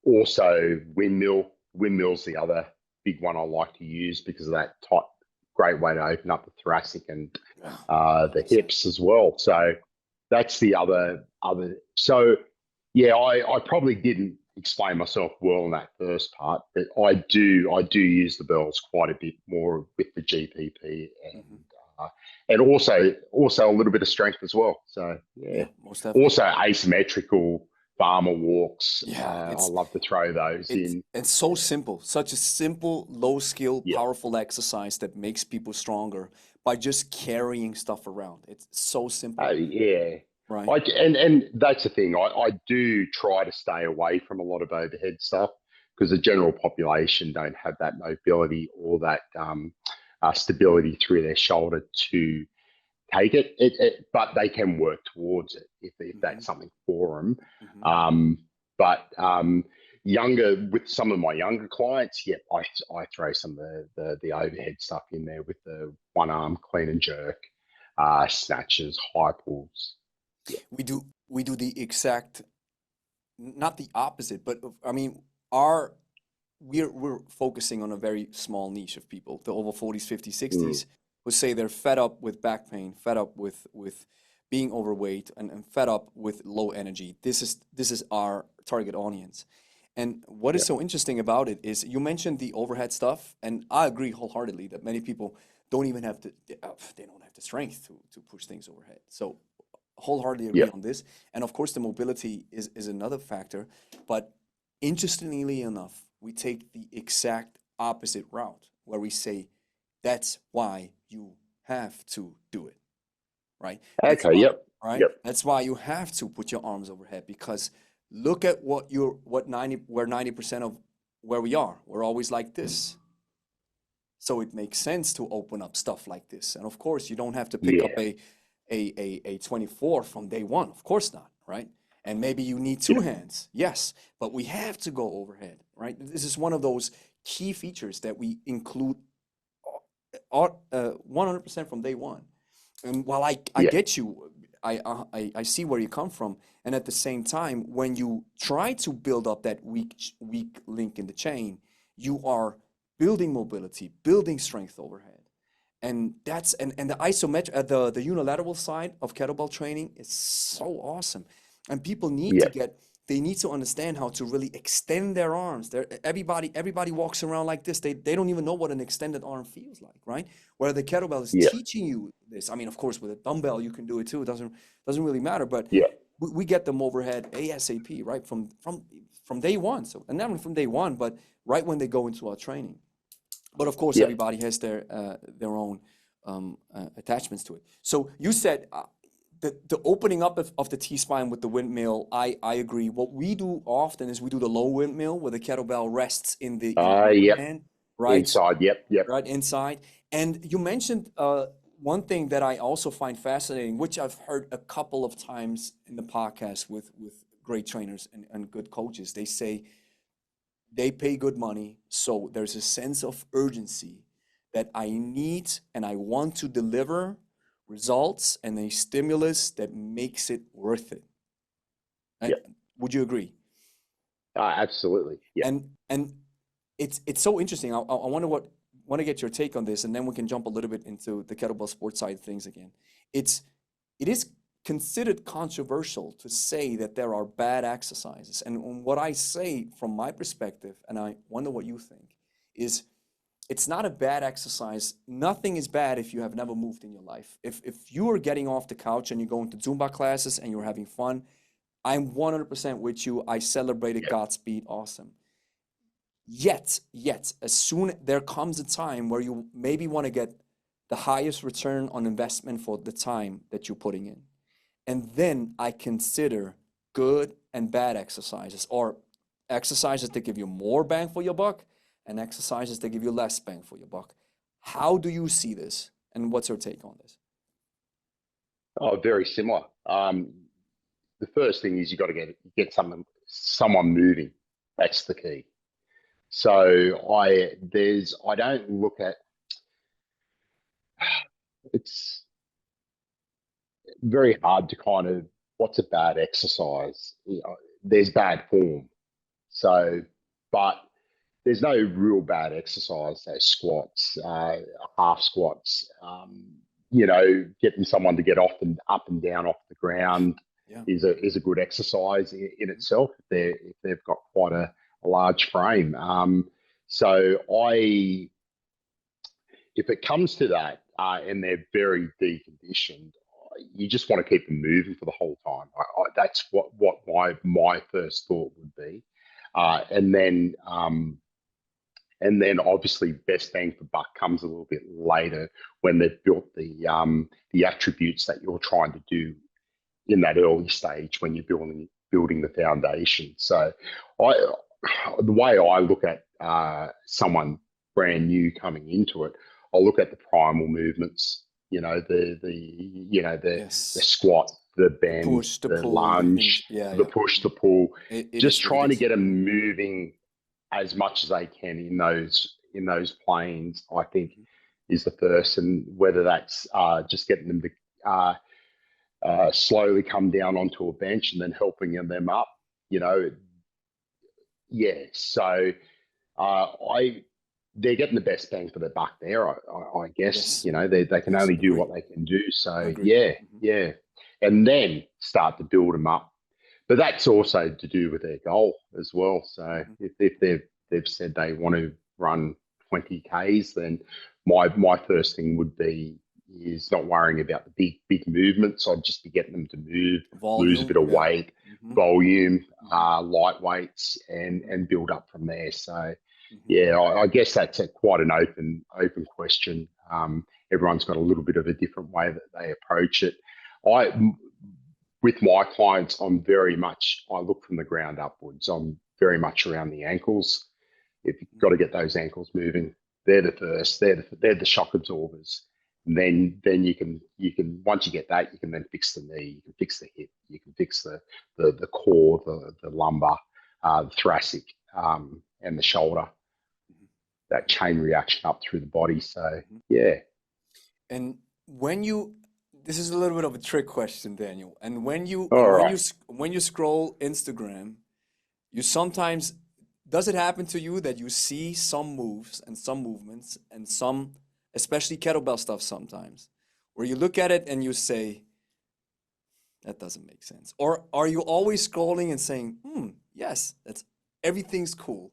also windmill's the other big one I like to use because of that tight, great way to open up the thoracic and the hips as well. So that's the other. So yeah, I probably didn't explain myself well in that first part, but I do use the bells quite a bit more with the GPP and also a little bit of strength as well. So yeah, most definitely. also asymmetrical farmer walks. Yeah, I love to throw those in. It's so simple, such a simple, low skill, powerful exercise that makes people stronger by just carrying stuff around. It's so simple. Yeah. Right. And that's the thing. I do try to stay away from a lot of overhead stuff because the general population don't have that mobility or that stability through their shoulder to take it. But they can work towards it if that's something for them. But younger with some of my younger clients, I throw some of the overhead stuff in there with the one arm clean and jerk, snatches, high pulls. Yeah. We do the exact, not the opposite, but I mean, we're focusing on a very small niche of people, the over 40s, 50s, 60s, who say they're fed up with back pain, fed up with being overweight, and fed up with low energy. This is our target audience. And what is so interesting about it is you mentioned the overhead stuff, and I agree wholeheartedly that many people don't even have they don't have the strength to push things overhead. So wholeheartedly agree on this. And of course, the mobility is another factor. But interestingly enough, we take the exact opposite route where we say, that's why you have to do it, right? That's Okay. why, Yep. right? Yep. That's why you have to put your arms overhead, because look at where 90% of where we are. We're always like this. So it makes sense to open up stuff like this. And of course, you don't have to pick up a 24 from day one. Of course not, right? And maybe you need two hands, yes, but we have to go overhead, right? This is one of those key features that we include 100% from day one. And while I get you, I see where you come from, and at the same time, when you try to build up that weak link in the chain, you are building mobility, building strength overhead. And that's and the isometric the unilateral side of kettlebell training is so awesome. And people need to they need to understand how to really extend their arms. Everybody walks around like this. They don't even know what an extended arm feels like, right? Where the kettlebell is teaching you this. I mean, of course, with a dumbbell you can do it too. It doesn't really matter, but we get them overhead ASAP, right? From day one. So, and not only from day one, but right when they go into our training. But of course, everybody has their own attachments to it. So you said the opening up of the T-spine with the windmill, I agree. What we do often is we do the low windmill where the kettlebell rests in the hand, right? Inside, right inside. And you mentioned one thing that I also find fascinating, which I've heard a couple of times in the podcast with great trainers and good coaches. They say they pay good money, so there's a sense of urgency that I need and I want to deliver results and a stimulus that makes it worth it. Would you agree? Absolutely. Yeah. And it's so interesting. I want to get your take on this, and then we can jump a little bit into the kettlebell sports side of things again. It is considered controversial to say that there are bad exercises. And what I say from my perspective, and I wonder what you think, is it's not a bad exercise. Nothing is bad if you have never moved in your life. If you are getting off the couch and you're going to Zumba classes and you're having fun, I'm 100% with you. I celebrated Godspeed. Awesome. Yet, as soon there comes a time where you maybe want to get the highest return on investment for the time that you're putting in. And then I consider good and bad exercises, or exercises that give you more bang for your buck and exercises that give you less bang for your buck. How do you see this? And what's your take on this? Oh, very similar. The first thing is you got to get someone moving. That's the key. So I don't look at, it's very hard to kind of, what's a bad exercise? There's bad form. So, but there's no real bad exercise. So squats, half squats, getting someone to get off and up and down off the ground Yeah. is a good exercise in itself if they've got quite a large frame. So if it comes to that and they're very deconditioned, you just want to keep them moving for the whole time. That's what my first thought would be, and then obviously best bang for buck comes a little bit later when they've built the attributes that you're trying to do in that early stage when you're building the foundation. So the way I look at someone brand new coming into it, I'll look at the primal movements, the Yes. squat, the bend, Push, the the pull, lunge, yeah, the yeah. push, the pull, It just is what it trying to is. get them moving as much as they can in those planes, I think is the first. And whether that's just getting them to slowly come down onto a bench and then helping them up, yeah. So they're getting the best bang for their buck there, I guess. Yes. They can Yes. only do Agree. what they can do. So Agree. yeah, and then start to build them up. But that's also to do with their goal as well. So if they've said they want to run 20 Ks, then my first thing would be is not worrying about the big movements. I'd just be getting them to move, lose a Volume. bit of Yeah. weight, volume, light weights, and build up from there. So yeah, I guess that's quite an open question. Everyone's got a little bit of a different way that they approach it. With my clients, I look from the ground upwards. I'm very much around the ankles. If you've got to get those ankles moving, they're the first. They're the shock absorbers. And then you can once you get that, you can then fix the knee, you can fix the hip, you can fix the core, the lumbar, the thoracic, and the shoulder. That chain reaction up through the body. So yeah. And this is a little bit of a trick question, Daniel. And when you All right. when you scroll Instagram, you sometimes, does it happen to you that you see some moves and some movements and some, especially kettlebell stuff sometimes, where you look at it and you say, that doesn't make sense? Or are you always scrolling and saying, yes, everything's cool?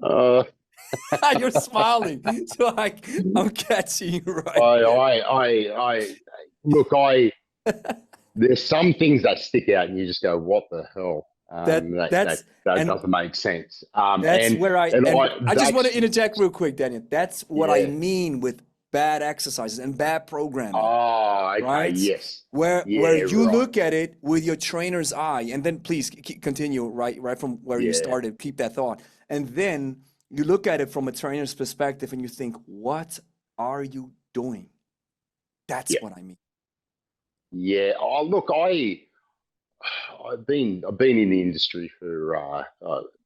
You're smiling, so I'm catching you right there. I look, there's some things that stick out and you just go, what the hell? That And doesn't make sense. that's where I just want to That's, interject real quick, Daniel. That's what I yeah. mean with bad exercises and bad programming, Oh, okay. right? Yes. Where Yeah, you right. look at it with your trainer's eye, and then please continue right from where you Yeah. started. Keep that thought, and then you look at it from a trainer's perspective, and you think, "What are you doing?" That's Yeah. what I mean. Yeah. Oh, look, I've been in the industry for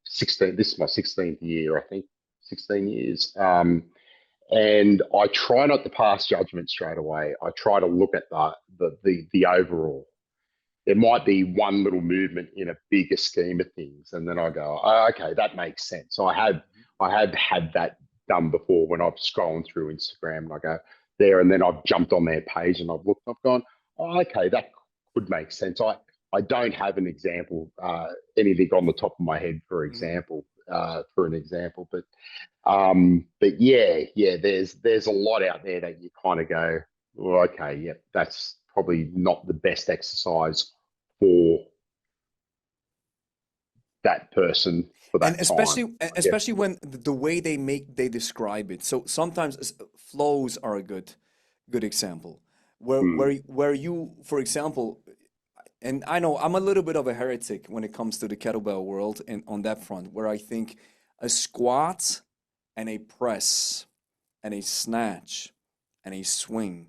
16. This is my 16th year, I think. 16 years. And I try not to pass judgment straight away. I try to look at the overall. There might be one little movement in a bigger scheme of things, and then I go, oh, okay, that makes sense. So I have had that done before when I've scrolling through Instagram and I go there, and then I've jumped on their page and I've looked, I've gone, oh, okay, that could make sense. I don't have an example, anything on the top of my head, for an example, but yeah, there's a lot out there that you kind of go, well, okay, yeah, that's probably not the best exercise for that person for And that time. especially when the way they describe it. So sometimes flows are a good example. Where you, for example, and I know I'm a little bit of a heretic when it comes to the kettlebell world and on that front, where I think a squat and a press and a snatch and a swing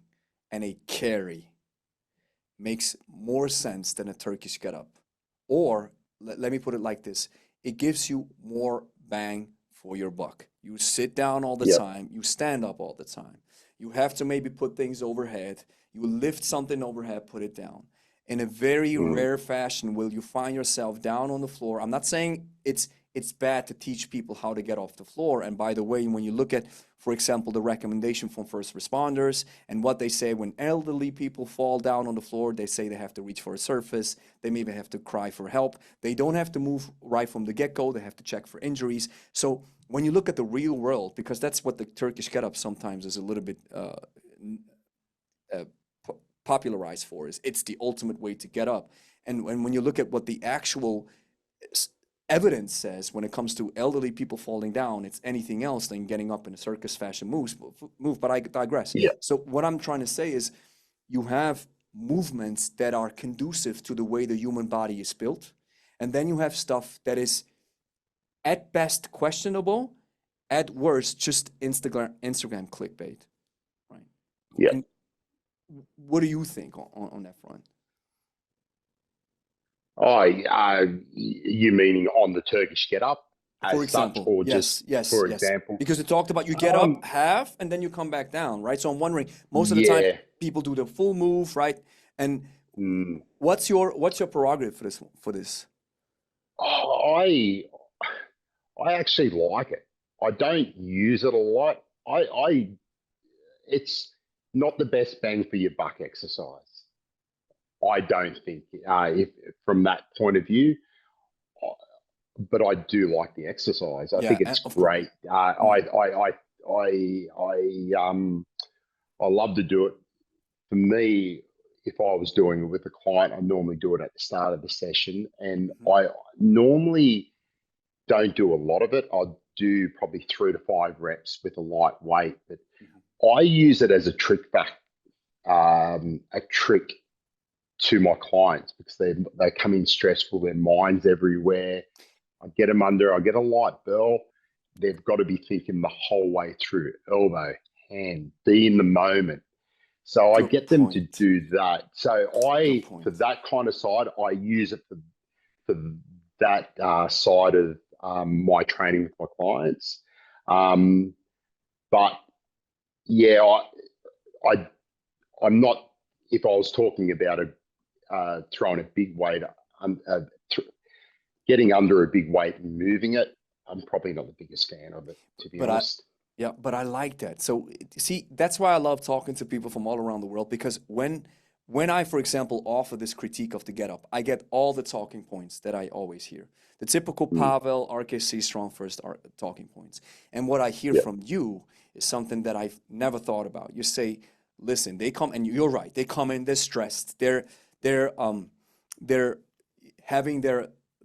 and a carry makes more sense than a Turkish get up. Or let me put it like this, it gives you more bang for your buck. You sit down all the Yep. time, you stand up all the time. You have to maybe put things overhead. You lift something overhead, put it down. In a very rare fashion, will you find yourself down on the floor? I'm not saying it's bad to teach people how to get off the floor. And by the way, when you look at, for example, the recommendation from first responders and what they say when elderly people fall down on the floor, they say they have to reach for a surface. They maybe have to cry for help. They don't have to move right from the get-go. They have to check for injuries. So when you look at the real world, because that's what the Turkish get-up sometimes is a little bit popularized for, is it's the ultimate way to get up. And when you look at what the actual evidence says when it comes to elderly people falling down, it's anything else than getting up in a circus fashion move. But I digress. Yeah. So what I'm trying to say is you have movements that are conducive to the way the human body is built. And then you have stuff that is at best questionable, at worst just Instagram clickbait, right? Yeah. And what do you think on that front? You meaning on the Turkish get up For as such, example, or yes, just yes, for yes. example? Because it talked about you get up half and then you come back down, right? So I'm wondering, most of the time Yeah. people do the full move, right? And Mm. what's your prerogative for this? I actually like it. I don't use it a lot. It's not the best bang for your buck exercise. I don't think, if from that point of view, but I do like the exercise. I think it's of course. great. I love to do it. For me, if I was doing it with a client, I normally do it at the start of the session, and I normally don't do a lot of it. I'll do probably 3 to 5 reps with a light weight, but I use it as a trick to my clients, because they come in stressful, their mind's everywhere. I get them under, I get a light bell. They've got to be thinking the whole way through, elbow, hand, be in the moment. So I get them to do that. So for that kind of side, I use it for that side of my training with my clients. But yeah, I'm not, if I was talking about throwing a big weight, getting under a big weight and moving it, I'm probably not the biggest fan of it, to be honest. Yeah, but I like that. So see, that's why I love talking to people from all around the world, because when I, for example, offer this critique of the get up, I get all the talking points that I always hear. The typical Pavel, RKC, strong first talking points. And what I hear from you is something that I've never thought about. You say, listen, they come, and you're right, they come in, they're stressed. They're having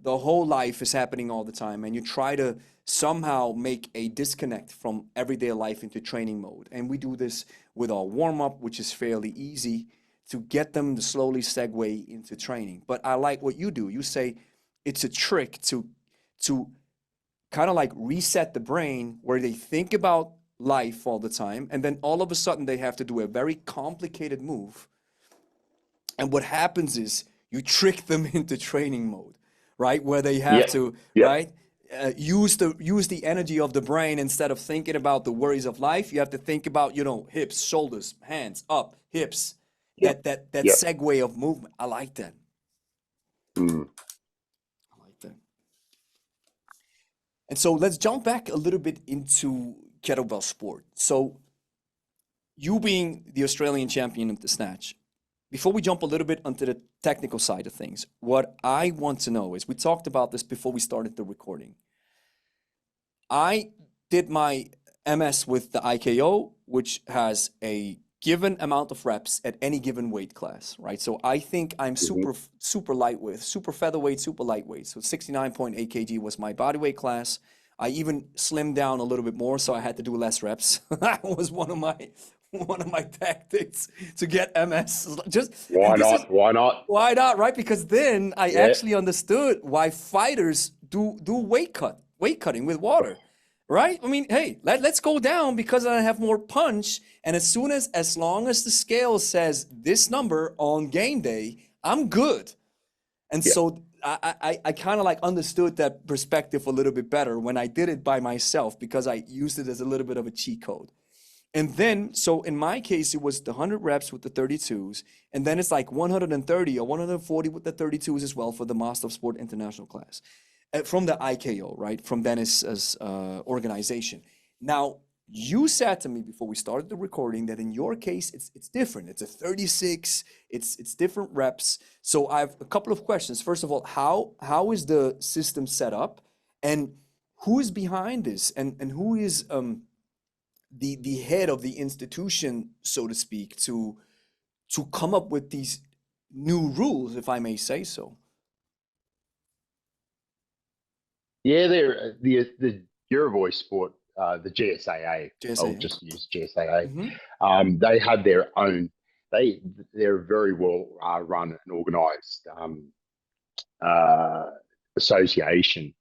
the whole life is happening all the time, and you try to somehow make a disconnect from everyday life into training mode. And we do this with our warm-up, which is fairly easy, to get them to slowly segue into training. But I like what you do. You say it's a trick to kind of like reset the brain, where they think about life all the time, and then all of a sudden they have to do a very complicated move. And what happens is you trick them into training mode, right? Where they have to, right? Use the energy of the brain. Instead of thinking about the worries of life, you have to think about, hips, shoulders, hands, up, hips. That segue of movement. I like that. I like that. And so let's jump back a little bit into kettlebell sport. So you being the Australian champion of the snatch, before we jump a little bit onto the technical side of things, what I want to know is, we talked about this before we started the recording. I did my MS with the IKO, which has a given amount of reps at any given weight class, right? So I think I'm super lightweight, super featherweight, super lightweight. So 69.8 kg was my bodyweight class. I even slimmed down a little bit more, so I had to do less reps. That was one of my tactics to get MS. Why not, right? Because then I actually understood why fighters do weight cutting with water. right? I mean, hey, let's go down because I have more punch. And as long as the scale says this number on game day, I'm good. And Yeah. so I kind of like understood that perspective a little bit better when I did it by myself because I used it as a little bit of a cheat code. And then, so in my case, it was the 100 reps with the 32s, and then it's like 130 or 140 with the 32s as well for the Master of Sport International class from the IKO, right? From Dennis's organization. Now, you said to me before we started the recording that in your case, it's different. It's a 36, it's different reps. So I have a couple of questions. First of all, how is the system set up? And who is behind this? And who is the head of the institution, so to speak, to come up with these new rules, if I may say so? Yeah, they're the Eurovoy sport, the GSAA. I'll JSA. just use GSAA. Mm-hmm. They have their own. They're very well run and organised uh, association,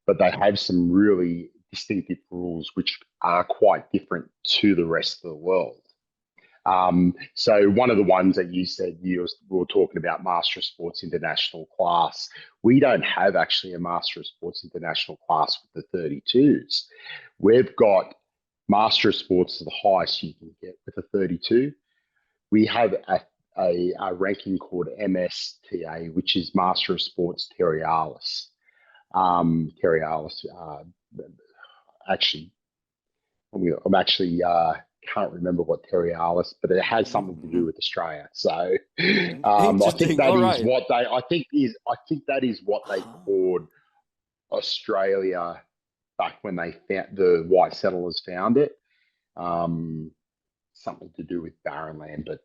but they have some really distinctive rules which are quite different to the rest of the world. So one of the ones that you said we were talking about Master of Sports International class. We don't have actually a Master of Sports International class with the 32s. We've got Master of Sports is the highest you can get with a 32. We have a ranking called MSTA, which is Master of Sports Terrialis. Terrialis, actually, I'm actually can't remember what Terrialis, but it has something to do with Australia. So I think that is what they. I think that is what they called Australia back when they found the white settlers found it. Something to do with barren land, but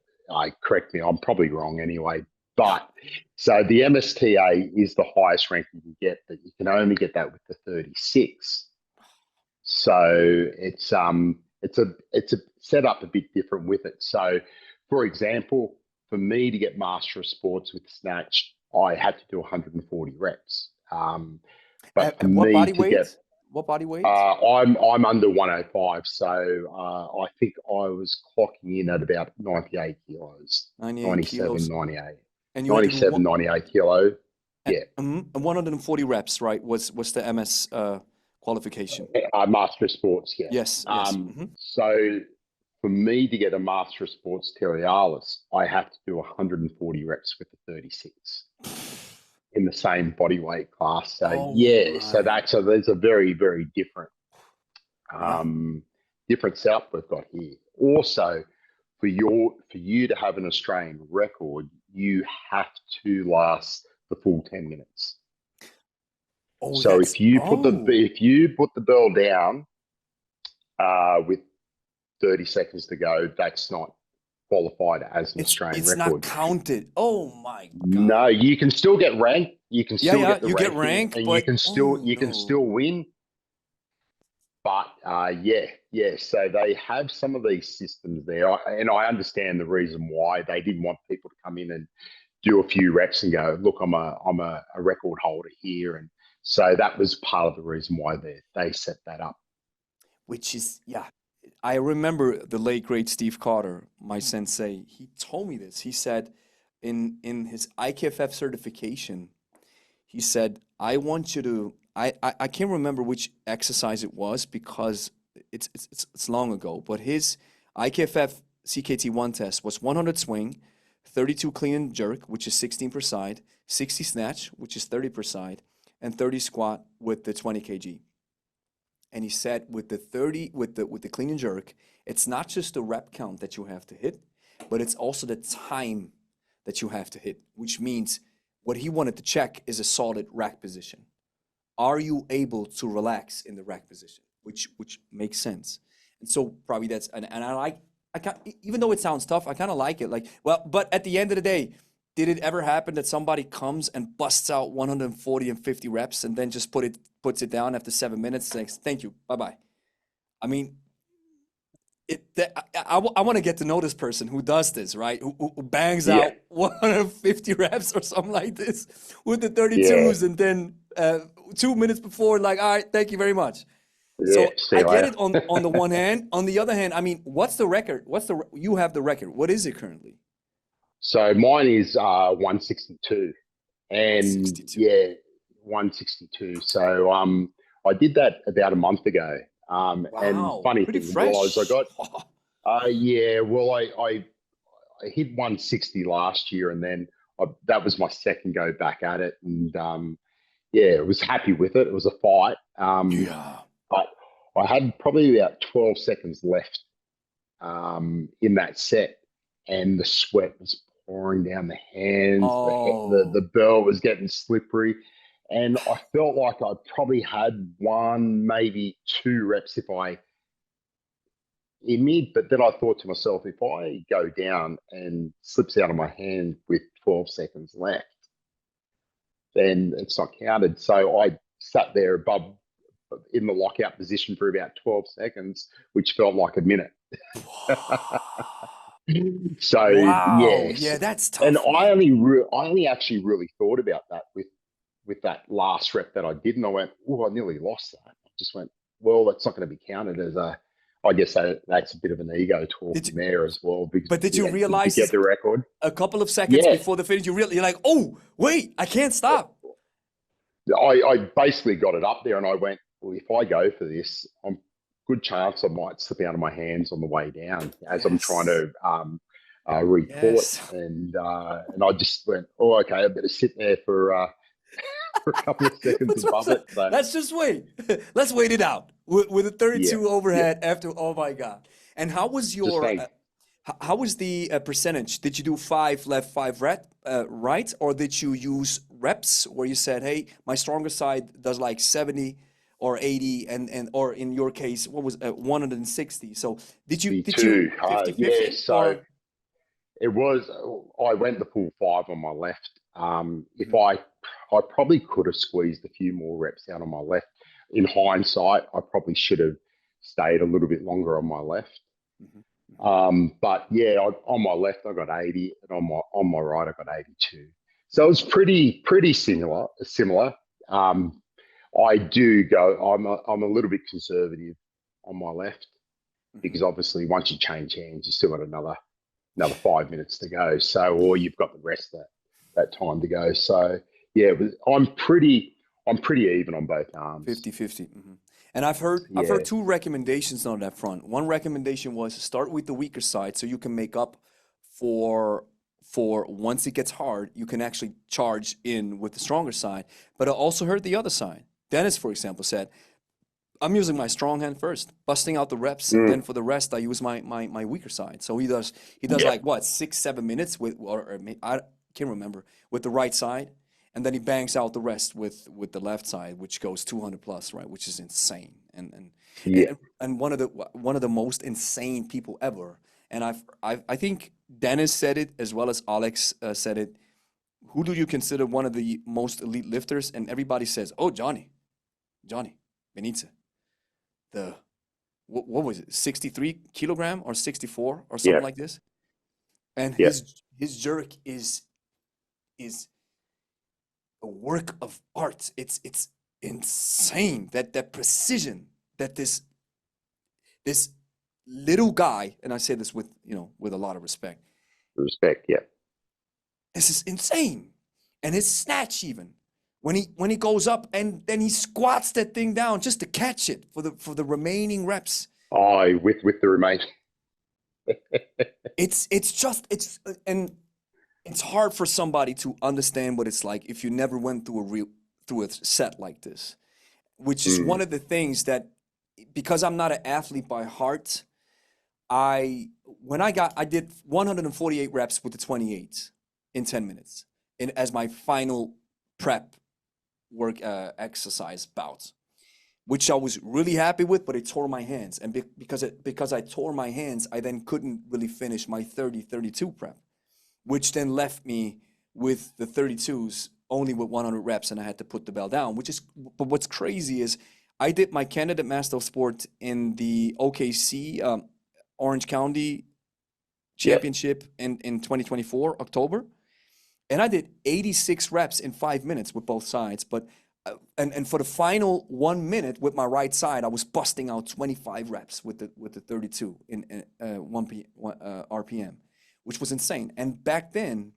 correct me, I'm probably wrong anyway. But so the MSTA is the highest rank you can get, but you can only get that with the 36. So it's set up a bit different with it. So, for example, for me to get Master of Sports with snatch, I had to do 140 reps. But for what me body to weight? get What body weight? I'm under 105, so I think I was clocking in at about 98 kilos, 97, kilos. 98, And you 97, 98 kilo. Yeah. And 140 reps, right? Was the MS qualification? Master of Sports, yeah. Yes. So for me to get a Master of Sports Terrialis, I have to do 140 reps with the 36 in the same body weight class. So so there's a very, very different different setup we've got here. Also, for you to have an Australian record, you have to last the full 10 minutes. So if you put the bell down with 30 seconds to go, that's not qualified as an Australian record. It's not counted. Oh my God. No, you can still get ranked. You can still get the you get ranked, and but you can still win. But so they have some of these systems there, and I understand the reason why they didn't want people to come in and do a few reps and go, look, I'm a record holder here, and so that was part of the reason why they set that up. Which is, I remember the late great Steve Carter, my sensei. He told me this. He said in his IKFF certification, he said, I want you to. I can't remember which exercise it was because it's long ago. But his IKFF CKT1 test was 100 swing, 32 clean and jerk, which is 16 per side, 60 snatch, which is 30 per side, and 30 squat with the 20 kg. And he said with the clean and jerk, it's not just the rep count that you have to hit, but it's also the time that you have to hit, which means what he wanted to check is a solid rack position. Are you able to relax in the rack position? Which makes sense. And so probably that's and I even though it sounds tough, I kind of like it. Like, well, but at the end of the day, did it ever happen that somebody comes and busts out 140 and 50 reps and then just puts it down after 7 minutes, says, thank you, bye-bye? I mean, I want to get to know this person who does this, right? Who bangs out 150 reps or something like this with the 32s and then 2 minutes before, like, all right, thank you very much. Yeah. So See I you get later. it on the one hand. On the other hand, I mean, what's the record? You have the record? What is it currently? So mine is 162, and 162. yeah, 162. So I did that about a month ago. And Wow, funny pretty thing was, I fresh. got yeah, well, I hit 160 last year, and then that was my second go back at it, and yeah, I was happy with it. It was a fight, Yeah. but I had probably about 12 seconds left in that set, and the sweat was pouring down the hands. Oh, The bell was getting slippery, and I felt like I probably had one, maybe two reps if I in me. But then I thought to myself, if I go down and slips out of my hand with 12 seconds left, then it's not counted. So I sat there above in the lockout position for about 12 seconds, which felt like a minute. So wow. yes, Yeah, that's and tough, man. I only actually really thought about that with that last rep that I did, and I went, oh, I nearly lost that. I just went, well, that's not going to be counted as a. I guess that's a bit of an ego Did talking you, there as well because but did you yeah, to realize get this the record. a couple of seconds Yeah, before the finish? You're like, oh, wait, I can't stop. I basically got it up there, and I went, well, if I go for this, I'm good chance I might slip out of my hands on the way down as I'm trying Yes. to repull it, Yes. and I just went, oh, okay, I better sit there for for a couple of seconds That's what I'm above saying. it. So Let's just wait. Let's wait it out with a yeah, 32 yeah, overhead after. Oh my God. And how was just your hang. how was the percentage? Did you do five left, five right, or did you use reps where you said, "Hey, my stronger side does like 70 or 80," and or in your case, what was 160? So did you Me 50 yeah, 50 so or? it was. I went the full five on my left. If Mhm, I probably could have squeezed a few more reps out on my left. In hindsight, I probably should have stayed a little bit longer on my left. mhm, mhm. But yeah, on my left I got 80, and on my right I got 82. So it was pretty similar. Similar. Um, I do go. I'm a little bit conservative on my left Mhm. because obviously once you change hands, you still got another 5 minutes to go. So, or you've got the rest of that time to go. So, yeah, I'm pretty even on both arms. 50-50. And I've heard Yeah, two recommendations on that front. One recommendation was start with the weaker side so you can make up for once it gets hard, you can actually charge in with the stronger side. But I also heard the other side. Dennis, for example, said, I'm using my strong hand first, busting out the reps, and then mm, for the rest I use my weaker side. So he does yeah, like what, 6-7 minutes with I can't remember, with the right side, and then he bangs out the rest with the left side, which goes 200 plus, right? Which is insane, yeah. and one of the most insane people ever. And I think Dennis said it as well as Alex said it. Who do you consider one of the most elite lifters? And everybody says, oh, Johnny Benitez, the what was it, 63 kilogram or 64 or Yeah, something like this. And yeah. his jerk is a work of art. It's insane that precision that this little guy, and I say this with with a lot of respect, Respect. Yeah. this is insane. And his snatch even. When he goes up and then he squats that thing down just to catch it for the remaining reps. I with the remain. It's just and it's hard for somebody to understand what it's like if you never went through a set like this, which is one Mm, of the things that, because I'm not an athlete by heart, I did 148 reps with the 28 in 10 minutes in as my final prep work exercise bout, which I was really happy with, but it tore my hands. And because I tore my hands, I then couldn't really finish my 30-32 prep, which then left me with the 32s only with 100 reps, and I had to put the bell down. But what's crazy is I did my candidate master of sport in the OKC Orange County yeah. Championship in 2024 October, and I did 86 reps in 5 minutes with both sides. But and for the final 1 minute with my right side, I was busting out 25 reps with the 32 in 1 RPM, which was insane. And back then,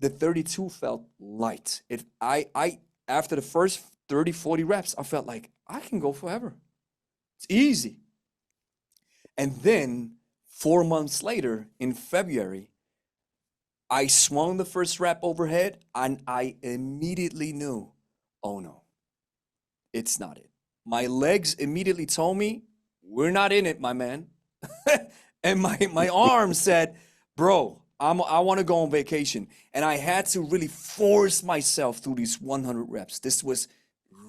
the 32 felt light. I after the first 30, 40 reps, I felt like I can go forever. It's easy. And then 4 months later, in February, I swung the first rep overhead, and I immediately knew, oh no, it's not it. My legs immediately told me, we're not in it, my man. And my arm said, bro, I want to go on vacation. And I had to really force myself through these 100 reps. This was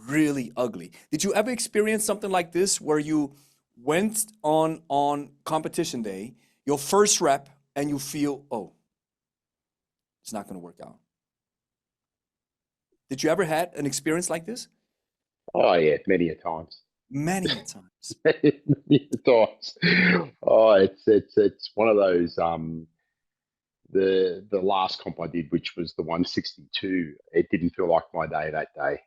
really ugly. Did you ever experience something like this where you went on competition day, your first rep, and you feel, oh, it's not going to work out? Did you ever had an experience like this? Oh yeah, many a times. Many a times. Many a times. Oh, it's one of those. The last comp I did, which was the 162, it didn't feel like my day that day.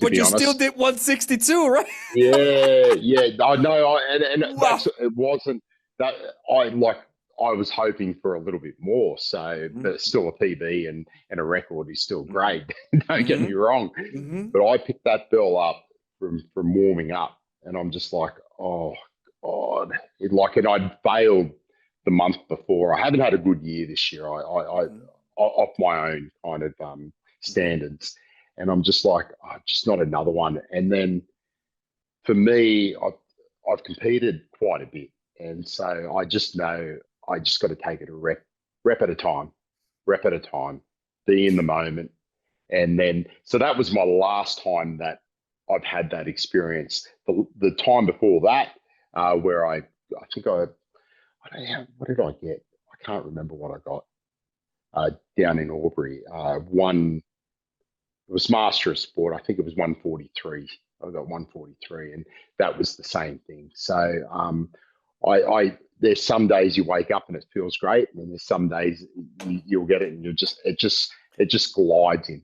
But you still did 162, right? Yeah. I know, and Wow. it wasn't that I was hoping for a little bit more. So, but still a PB and a record is still great. Don't get me wrong. But I picked that bell up from warming up, and I'm just like, oh God, and I'd failed the month before. I haven't had a good year this year. I off my own kind of standards, and I'm just like, oh, just not another one. And then for me, I've competed quite a bit, and so I just know I just got to take it a rep at a time, be in the moment. And then, so that was my last time that I've had that experience. The time before that, where I think I don't know, what did I get? I can't remember what I got down in Albury. It was Master of Sport. I think it was 143. I got 143, and that was the same thing. So I there's some days you wake up and it feels great, and then there's some days you'll get it and it just glides in.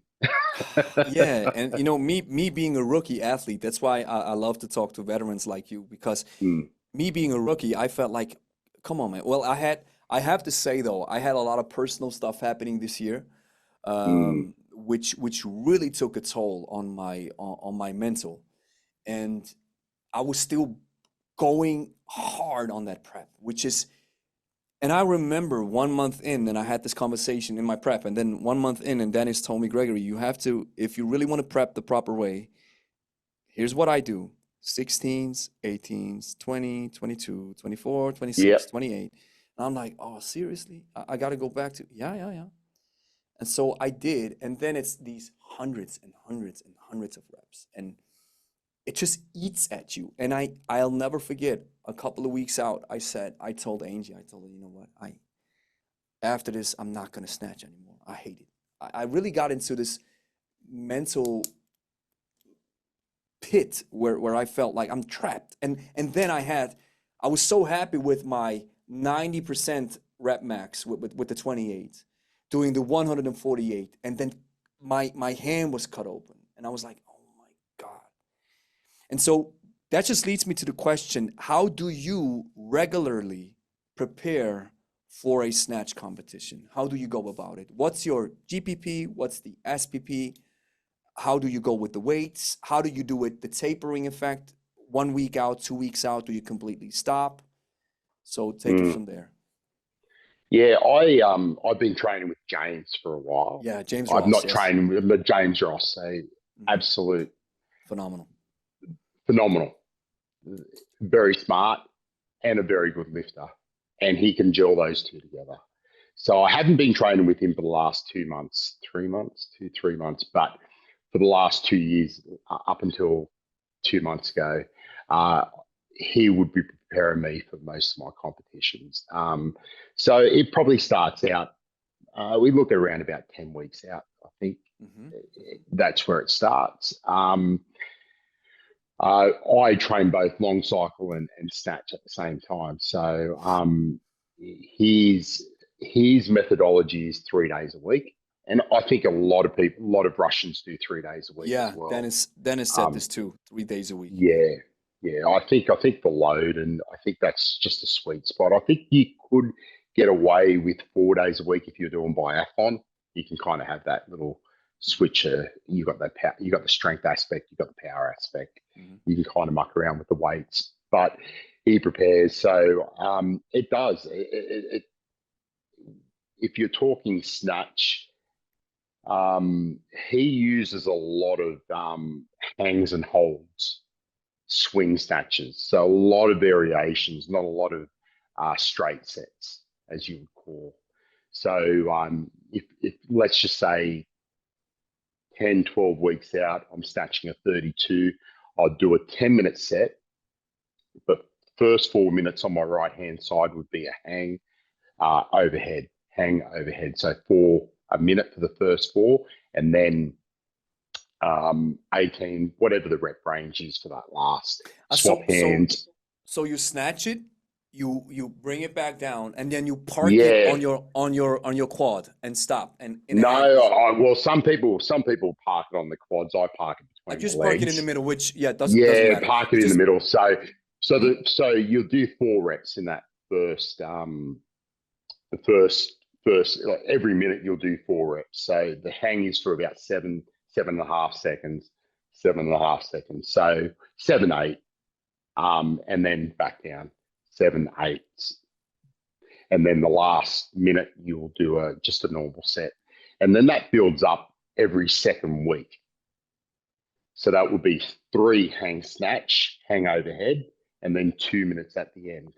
Yeah, and me being a rookie athlete, that's why I love to talk to veterans like you, because me being a rookie, I felt like, come on, man. Well, I have to say though, I had a lot of personal stuff happening this year, which really took a toll on my mental, and I was still going hard on that prep, and I remember 1 month in, and I had this conversation in my prep, and then 1 month in, and Dennis told me, Gregory, you have to, if you really want to prep the proper way, here's what I do: 16s, 18s, 20, 22, 24, 26, Yep. 28. And I'm like, oh, seriously? I got to go back to, yeah. And so I did, and then it's these hundreds and hundreds and hundreds of reps, and it just eats at you. And I'll never forget, a couple of weeks out, I told Angie, I told her, you know what, after this, I'm not gonna snatch anymore. I hate it. I really got into this mental pit where I felt like I'm trapped. And then I was so happy with my 90% rep max with the 28, doing the 148, and then my hand was cut open, and I was like, oh my God. And so that just leads me to the question, how do you regularly prepare for a snatch competition? How do you go about it? What's your GPP? What's the SPP? How do you go with the weights? How do you do it, the tapering effect? 1 week out, 2 weeks out, do you completely stop? So take it from there. Yeah, I've been training with James for a while. Yeah, James I've Ross, not yes. trained with James Ross. So absolute Phenomenal. Very smart and a very good lifter, and he can gel those two together. So I haven't been training with him for the last 2 months, 3 months, 3 months, but for the last 2 years, up until 2 months ago, he would be preparing me for most of my competitions. So it probably starts out, we look at around about 10 weeks out, I think. That's where it starts. I train both long cycle and snatch at the same time. So his methodology is 3 days a week. And I think a lot of Russians do 3 days a week as Yeah, well. Dennis said this too, 3 days a week. Yeah, yeah. I think the load, and I think that's just a sweet spot. I think you could get away with 4 days a week if you're doing biathlon. You can kind of have that little switcher. You got that power, you got the strength aspect, you got the power aspect. Mhm. You can kind of muck around with the weights, but he prepares. So it does. If you're talking snatch, he uses a lot of hangs and holds, swing snatches. So a lot of variations, not a lot of straight sets, as you would call. So if let's just say 10, 12 weeks out, I'm snatching a 32, I'll do a 10-minute set. But first 4 minutes on my right-hand side would be a hang overhead, hang overhead. So a minute for the first 4, and then 18, whatever the rep range is for that last. Swap hands. So you snatch it, you bring it back down, and then you park it Yeah. on your quad and stop. And in a No, hang well, some people park it on the quads. I park it I between just the park it in the legs. middle, which doesn't Yeah, matter. park it It's in the just middle. So you'll do 4 reps in that first the first like every minute you'll do 4 reps. So the hang is for about 7.5 seconds, 7.5 seconds. So 7, 8, and then back down 7, 8, and then the last minute you'll do just a normal set, and then that builds up every second week. So that would be 3 hang snatch, hang overhead, and then 2 minutes at the end.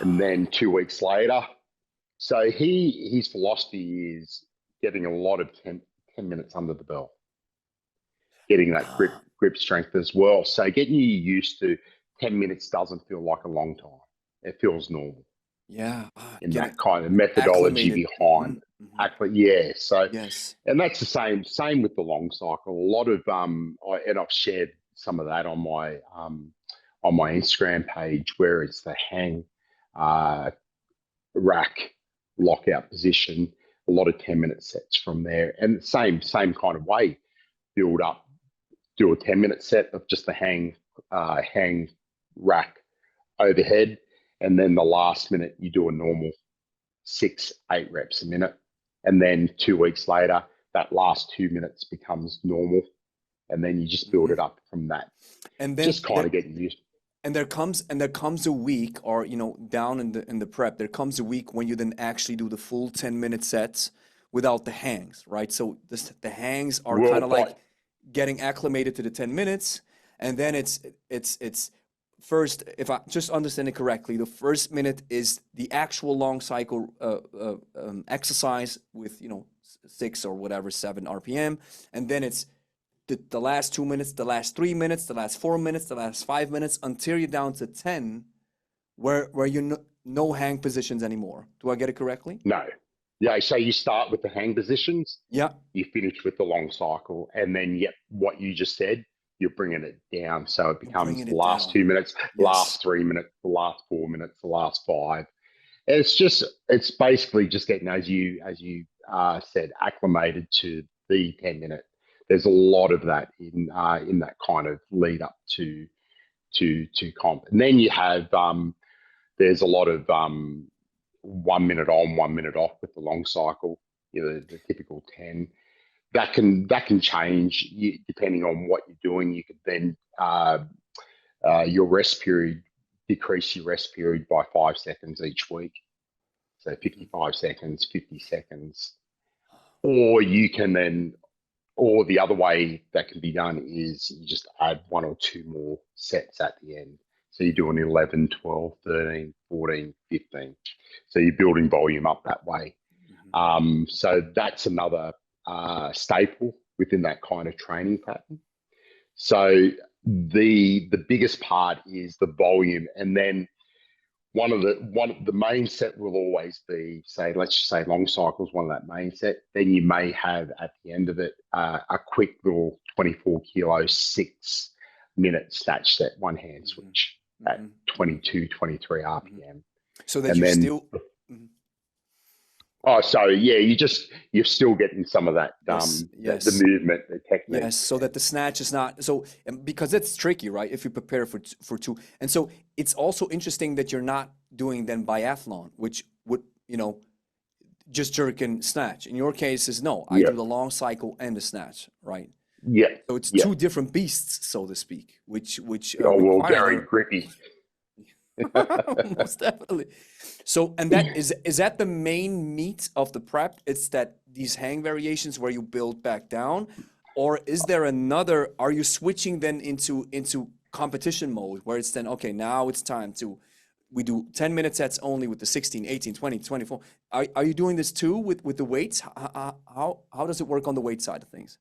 And then 2 weeks later. So his philosophy is getting a lot of 10 minutes under the belt, getting that grip strength as well. So getting you used to 10 minutes doesn't feel like a long time. It feels normal. Yeah, In getting that kind of methodology acclimated. behind. Yeah. So Yes. and that's the same with the long cycle. A lot of and I've shared some of that on my Instagram page, where it's the hang rack lockout position, a lot of 10-minute sets from there. And same kind of way, build up, do a 10-minute set of just the hang rack overhead, and then the last minute you do a normal 6, 8 reps a minute. And then 2 weeks later, that last 2 minutes becomes normal. And then you just build it up from that. And then Just kind of getting used. and there comes a week, or down in the prep, there comes a week when you then actually do the full 10-minute sets without the hangs, right? So the hangs are kind of like getting acclimated to the 10 minutes, and then it's first, if I just understand it correctly, the first minute is the actual long cycle exercise with 6 or whatever 7 RPM, and then it's the last 2 minutes, the last 3 minutes, the last 4 minutes, the last 5 minutes, until you're down to 10, where you no hang positions anymore. Do I get it correctly? No. Yeah, so you start with the hang positions. Yeah. You finish with the long cycle, and then what you just said, you're bringing it down. So it becomes the last 2 minutes, last 3 minutes, the last 4 minutes, the last 5. And it's basically just getting, as you said, acclimated to the 10-minute. There's a lot of that in that kind of lead up to comp. And then you have there's a lot of 1 minute on, 1 minute off with the long cycle, the typical 10. That can change depending on what you're doing. You could then your rest period, decrease your rest period by 5 seconds each week. So 55 seconds, 50 seconds. Or you can then, or the other way that can be done is you just add 1 or 2 more sets at the end. So you're doing 11, 12, 13, 14, 15. So you're building volume up that way. So that's another staple within that kind of training pattern. So the biggest part is the volume, and then one of the main set will always be, let's just say long cycles, one of that main set. Then you may have at the end of it a quick little 24 kilo 6-minute snatch set, one hand switch at 22, 23 RPM. So that you still Oh, so yeah, you're still getting some of that Yes, the yes. movement, the technique. Yes, so that the snatch is not so because it's tricky, right? If you prepare for two, and so it's also interesting that you're not doing then biathlon, which would just jerk and snatch. In your case, is no, I Yeah, do the long cycle and the snatch, right? yeah, So it's yeah. two different beasts, so to speak, which Oh well, require very their grippy. most definitely. So, and that is that the main meat of the prep? It's that these hang variations where you build back down, or is there another? Are you switching then into competition mode where it's then okay, now it's time to we do 10-minute sets only with the 16, 18, 20, 24. Are you doing this too with the weights? How does it work on the weight side of things?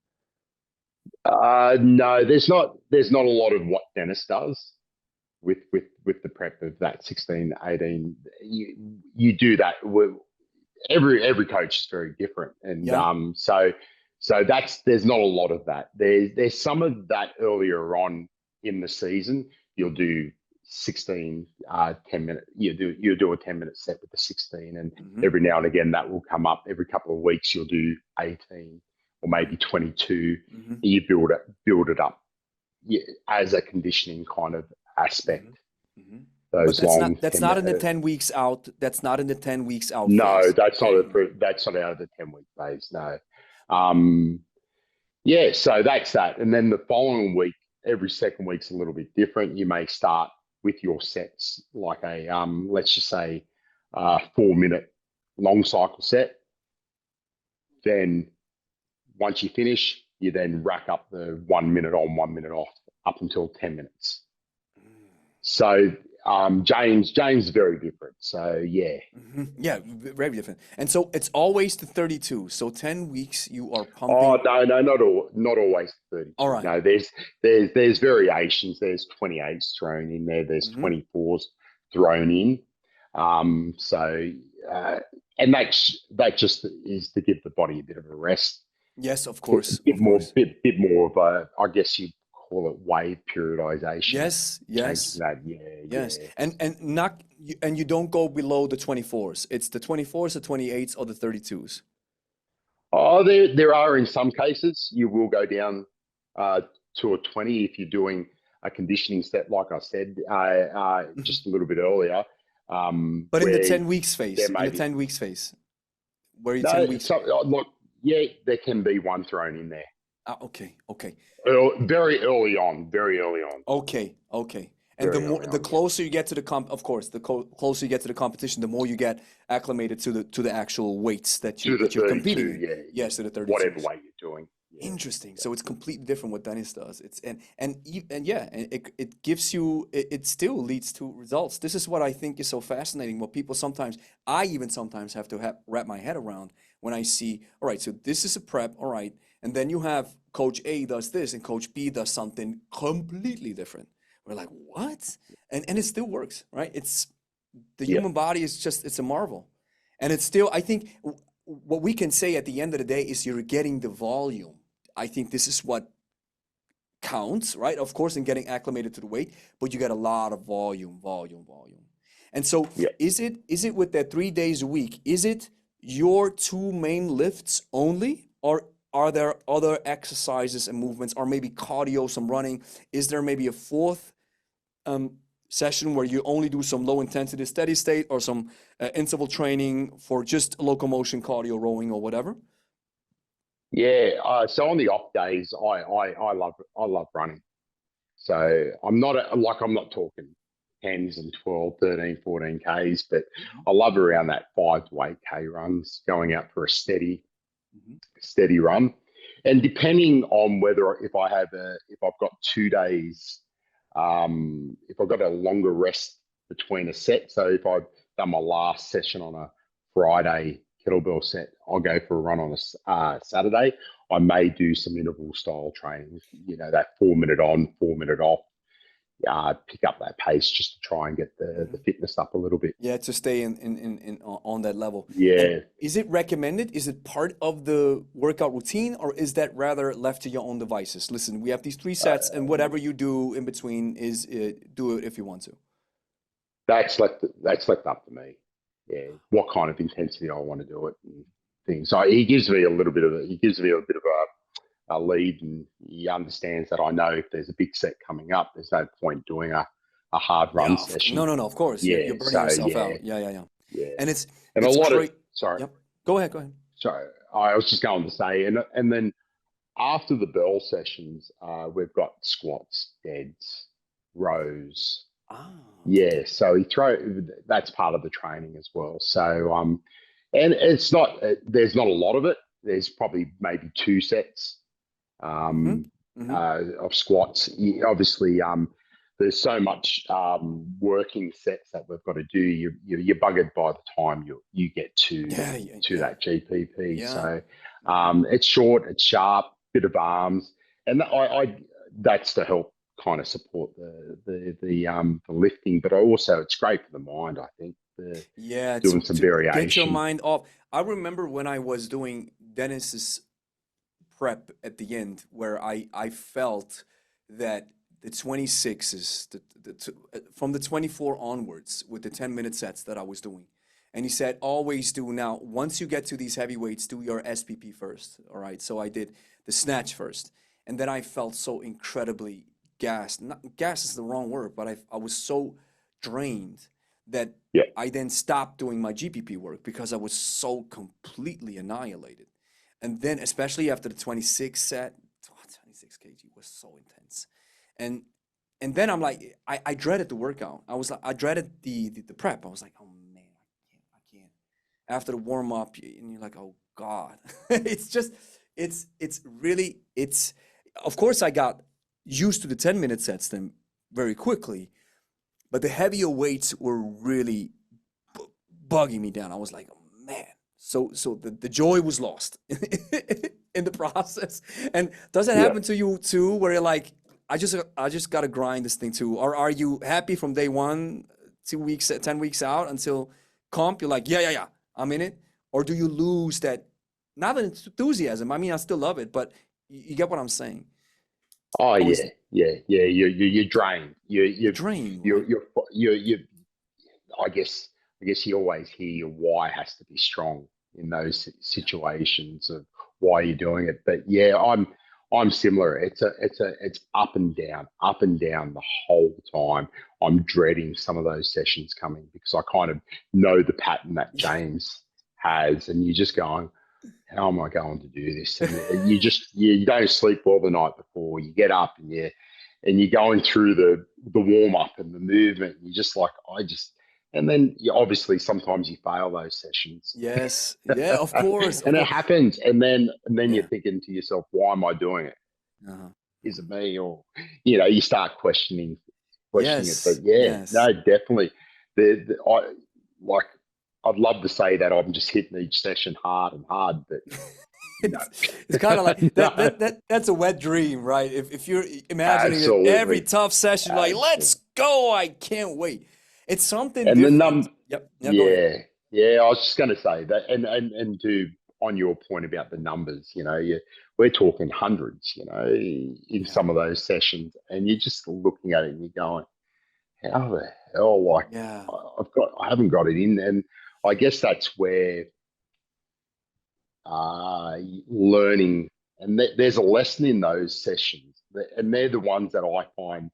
No, there's not a lot of what Dennis does with the prep of that 16, 18. You do that. Every coach is very different, and Yeah. so there's not a lot of that. There's some of that earlier on in the season. You'll do 16 10 minute you'll do a 10-minute set with the 16, and Hmm. every now and again that will come up. Every couple of weeks you'll do 18 or maybe 22. Hmm. You build it up, yeah, as a conditioning kind of aspect. Hmm. Hmm. But Those that's not long that's 10 not in the minute 10 weeks out. That's not in the 10 weeks out No, phase. that's not Okay. that's not out of the 10-week phase. No. Um, yeah, so that's that. And then the following week, every second week's a little bit different. You may start with your sets like a let's just say 4-minute long cycle set. Then once you finish, you then rack up the 1 minute on, 1 minute off up until 10 minutes. So James is very different. So yeah. Hmm. Yeah, very different. And so it's always the 32. So 10 weeks you are Oh pumping. no, not always All 32. right. No, there's variations. There's 28s thrown in there. There's Hmm. 24s thrown in. So uh, and that just is to give the body a bit of a rest, Yes, of a course, bit of more, course. bit more of a, I guess you call it wave periodization, Yes, changing yes, that. Yeah, yes. yeah. And not and you don't go below the 24s. It's the 24s, the 28s, or the 32s. Oh, there are in some cases you will go down uh, to a 20 if you're doing a conditioning set, like I said Mhm. just a little bit earlier, But in the where 10 weeks there phase, in may the be 10 weeks phase, where you 10 no. weeks. So look, yeah, there can be one thrown in there Ah, okay, okay. very early on, very early on, Okay, okay. And very early the on. Yeah, closer you get to the of course, the closer you get to the competition, the more you get acclimated to the actual weights to the that you're competing 32. in. Yeah, yeah, Yes, to the whatever 32s. weight you're doing. Yeah, Interesting. yeah, So it's completely different what Dennis does. It's and yeah, and it gives you it still leads to results. This is what I think is so fascinating. What people sometimes I even sometimes have to wrap my head around when I see, all right, so this is a prep, all right, and then you have Coach A does this and Coach B does something completely different. We're like, what? And it still works, right? It's the yeah, human body is just it's a marvel, and it's still I think what we can say at the end of the day is you're getting the volume. I think this is what counts, right? Of course, in getting acclimated to the weight, but you get a lot of volume, volume, volume. And so, yeah. is it with that 3 days a week? Is it your two main lifts only, or are there other exercises and movements, or maybe cardio, some running? Is there maybe a fourth um, session where you only do some low intensity steady state, or some interval training for just locomotion, cardio, rowing, or whatever? Yeah. So on the off days, I love running. So I'm not talking 10s and 12, 13, 14 Ks, but Mhm. I love around that 5 to 8 K runs, going out for a Mhm. steady run. And depending on whether if I've got 2 days, if I've got a longer rest between a set. So if I've done my last session on a Friday kettlebell set, I'll go for a run on a Saturday. I may do some interval style training, that 4-minute on, 4-minute off, pick up that pace just to try and get the Mhm. fitness up a little bit. Yeah, to stay on that level. And Yeah. is it recommended? Is it part of the workout routine, or is that rather left to your own devices? Listen, we have these three sets, and whatever you do in between is do it if you want to. That's left up to me. what kind of intensity I want to do it and things. So he gives me a little bit of a lead, and he understands that I know if there's a big set coming up, there's no point doing a hard run session. No, of course. Yeah. You're burning yourself out. Yeah. Yeah. And And a it's lot great. of, sorry. Yep. Go ahead. So I was just going to say, and then after the bell sessions, we've got squats, deads, rows. Yeah, so that's part of the training as well. So and there's not a lot of it. There's probably maybe 2 sets of squats. Obviously, there's so much working sets that we've got to do. You're buggered by the time you get to that GPP. Yeah. So it's short, it's sharp, bit of arms, and that's to help kind of support the lifting, but also it's great for the mind, I think. Doing some variation. Get your mind off. I remember when I was doing Dennis's prep at the end, where I felt that the 26s, from the 24 onwards, with the 10-minute sets that I was doing, and he said, always do now. Once you get to these heavyweights, do your SPP first. All right. So I did the snatch first, and then I felt so incredibly gassed. Gas is the wrong word, but I was so drained that I then stopped doing my GPP work because I was so completely annihilated. And then, especially after the 26 set, 26 kg was so intense. And then I'm like, I dreaded the workout. I dreaded the prep. I was like, oh man, I can't. After the warm up, and you're like, oh God. It's of course I got used to the 10-minute sets then very quickly, but the heavier weights were really bugging me down. I was like, oh man. So the joy was lost in the process. And does that happen to you too, where you're like, I just gotta grind this thing too? Or are you happy from day 1, 2 weeks, 10 weeks out until comp? You're like, yeah, I'm in it. Or do you lose that, not an enthusiasm? I mean, I still love it, but you get what I'm saying. Oh yeah. You're drained. You're drained. I guess you always hear your why has to be strong in those situations of why you're doing it. But yeah, I'm similar. It's up and down the whole time. I'm dreading some of those sessions coming because I kind of know the pattern that James has, and you're just going, how am I going to do this? And you don't sleep well the night before. You get up and you're going through the warm up and the movement. And you're just like, and then obviously sometimes you fail those sessions. Yes. Yeah, of course. And it happens. And then you're thinking to yourself, why am I doing it? Is it me? Or, you start questioning it. But no, definitely. I'd love to say that I'm just hitting each session hard, but it's kind of like that's a wet dream, right? If you're imagining every tough session, like, let's go, I can't wait. It's something and different. Yeah. I was just going to say that, and to on your point about the numbers, we're talking hundreds, in some of those sessions, and you're just looking at it and you're going, how the hell? I haven't got it in, and I guess that's where learning, and there's a lesson in those sessions, and they're the ones that I find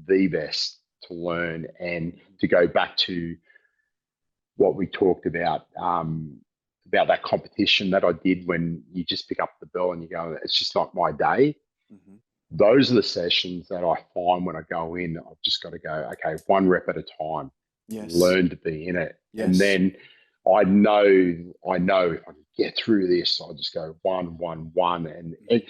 the best to learn and to go back to what we talked about that competition that I did when you just pick up the bell and you go, it's just not my day. Those are the sessions that I find when I go in, I've just got to go, okay, 1 rep at a time, learn to be in it. And then I know if I can get through this, I'll just go 1, 1, 1. And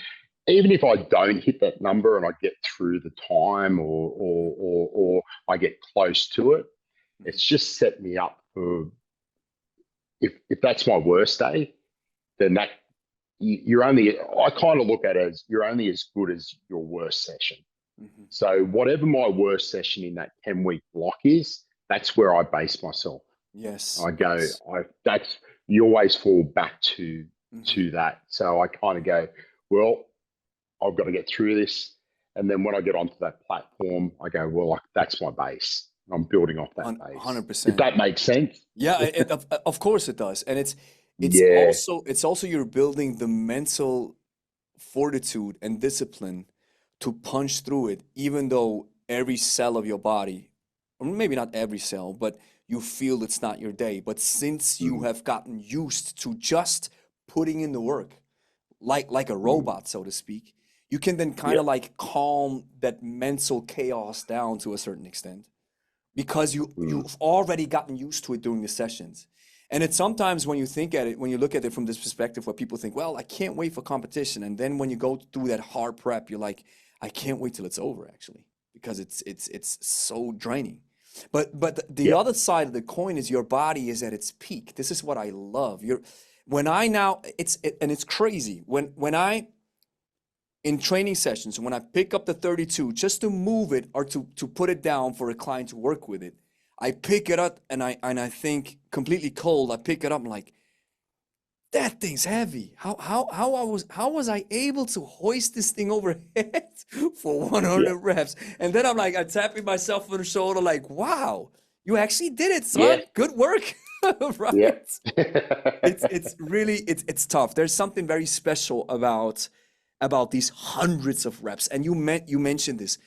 even if I don't hit that number and I get through the time or I get close to it, it's just set me up for, if that's my worst day, then I kind of look at it as you're only as good as your worst session. So whatever my worst session in that 10-week block is, that's where I base myself. I go, you always fall back to that. So I kind of go, well, I've got to get through this. And then when I get onto that platform, I go, well, that's my base. I'm building off that base. If 100%. that makes sense. Yeah, of course it does. And Yeah. it's also you're building the mental fortitude and discipline to punch through it, even though every cell of your body, or maybe not every cell, but you feel it's not your day. But since you Mm, have gotten used to just putting in the work, like a mm. robot, so to speak, you can then kind Yeah. of like calm that mental chaos down to a certain extent because Mm, you've already gotten used to it during the sessions. And it's sometimes when you think at it, when you look at it from this perspective, where people think, well, I can't wait for competition. And then when you go through that hard prep, you're like, I can't wait till it's over, actually, because it's so draining. But the yeah. other side of the coin is your body is at its peak. This is what I love. When I now and it's crazy when I in training sessions, when I pick up the 32 just to move it or to put it down for a client to work with it, I pick it up and I think completely cold. I pick it up, I'm like, that thing's heavy. How was I able to hoist this thing overhead for Yeah. 100 reps? And then I'm like, I'm tapping myself on the shoulder, like, wow, you actually did it, Yeah. son. Good work. Yeah. Right? It's really it's tough. There's something very special about these hundreds of reps. And you mentioned this,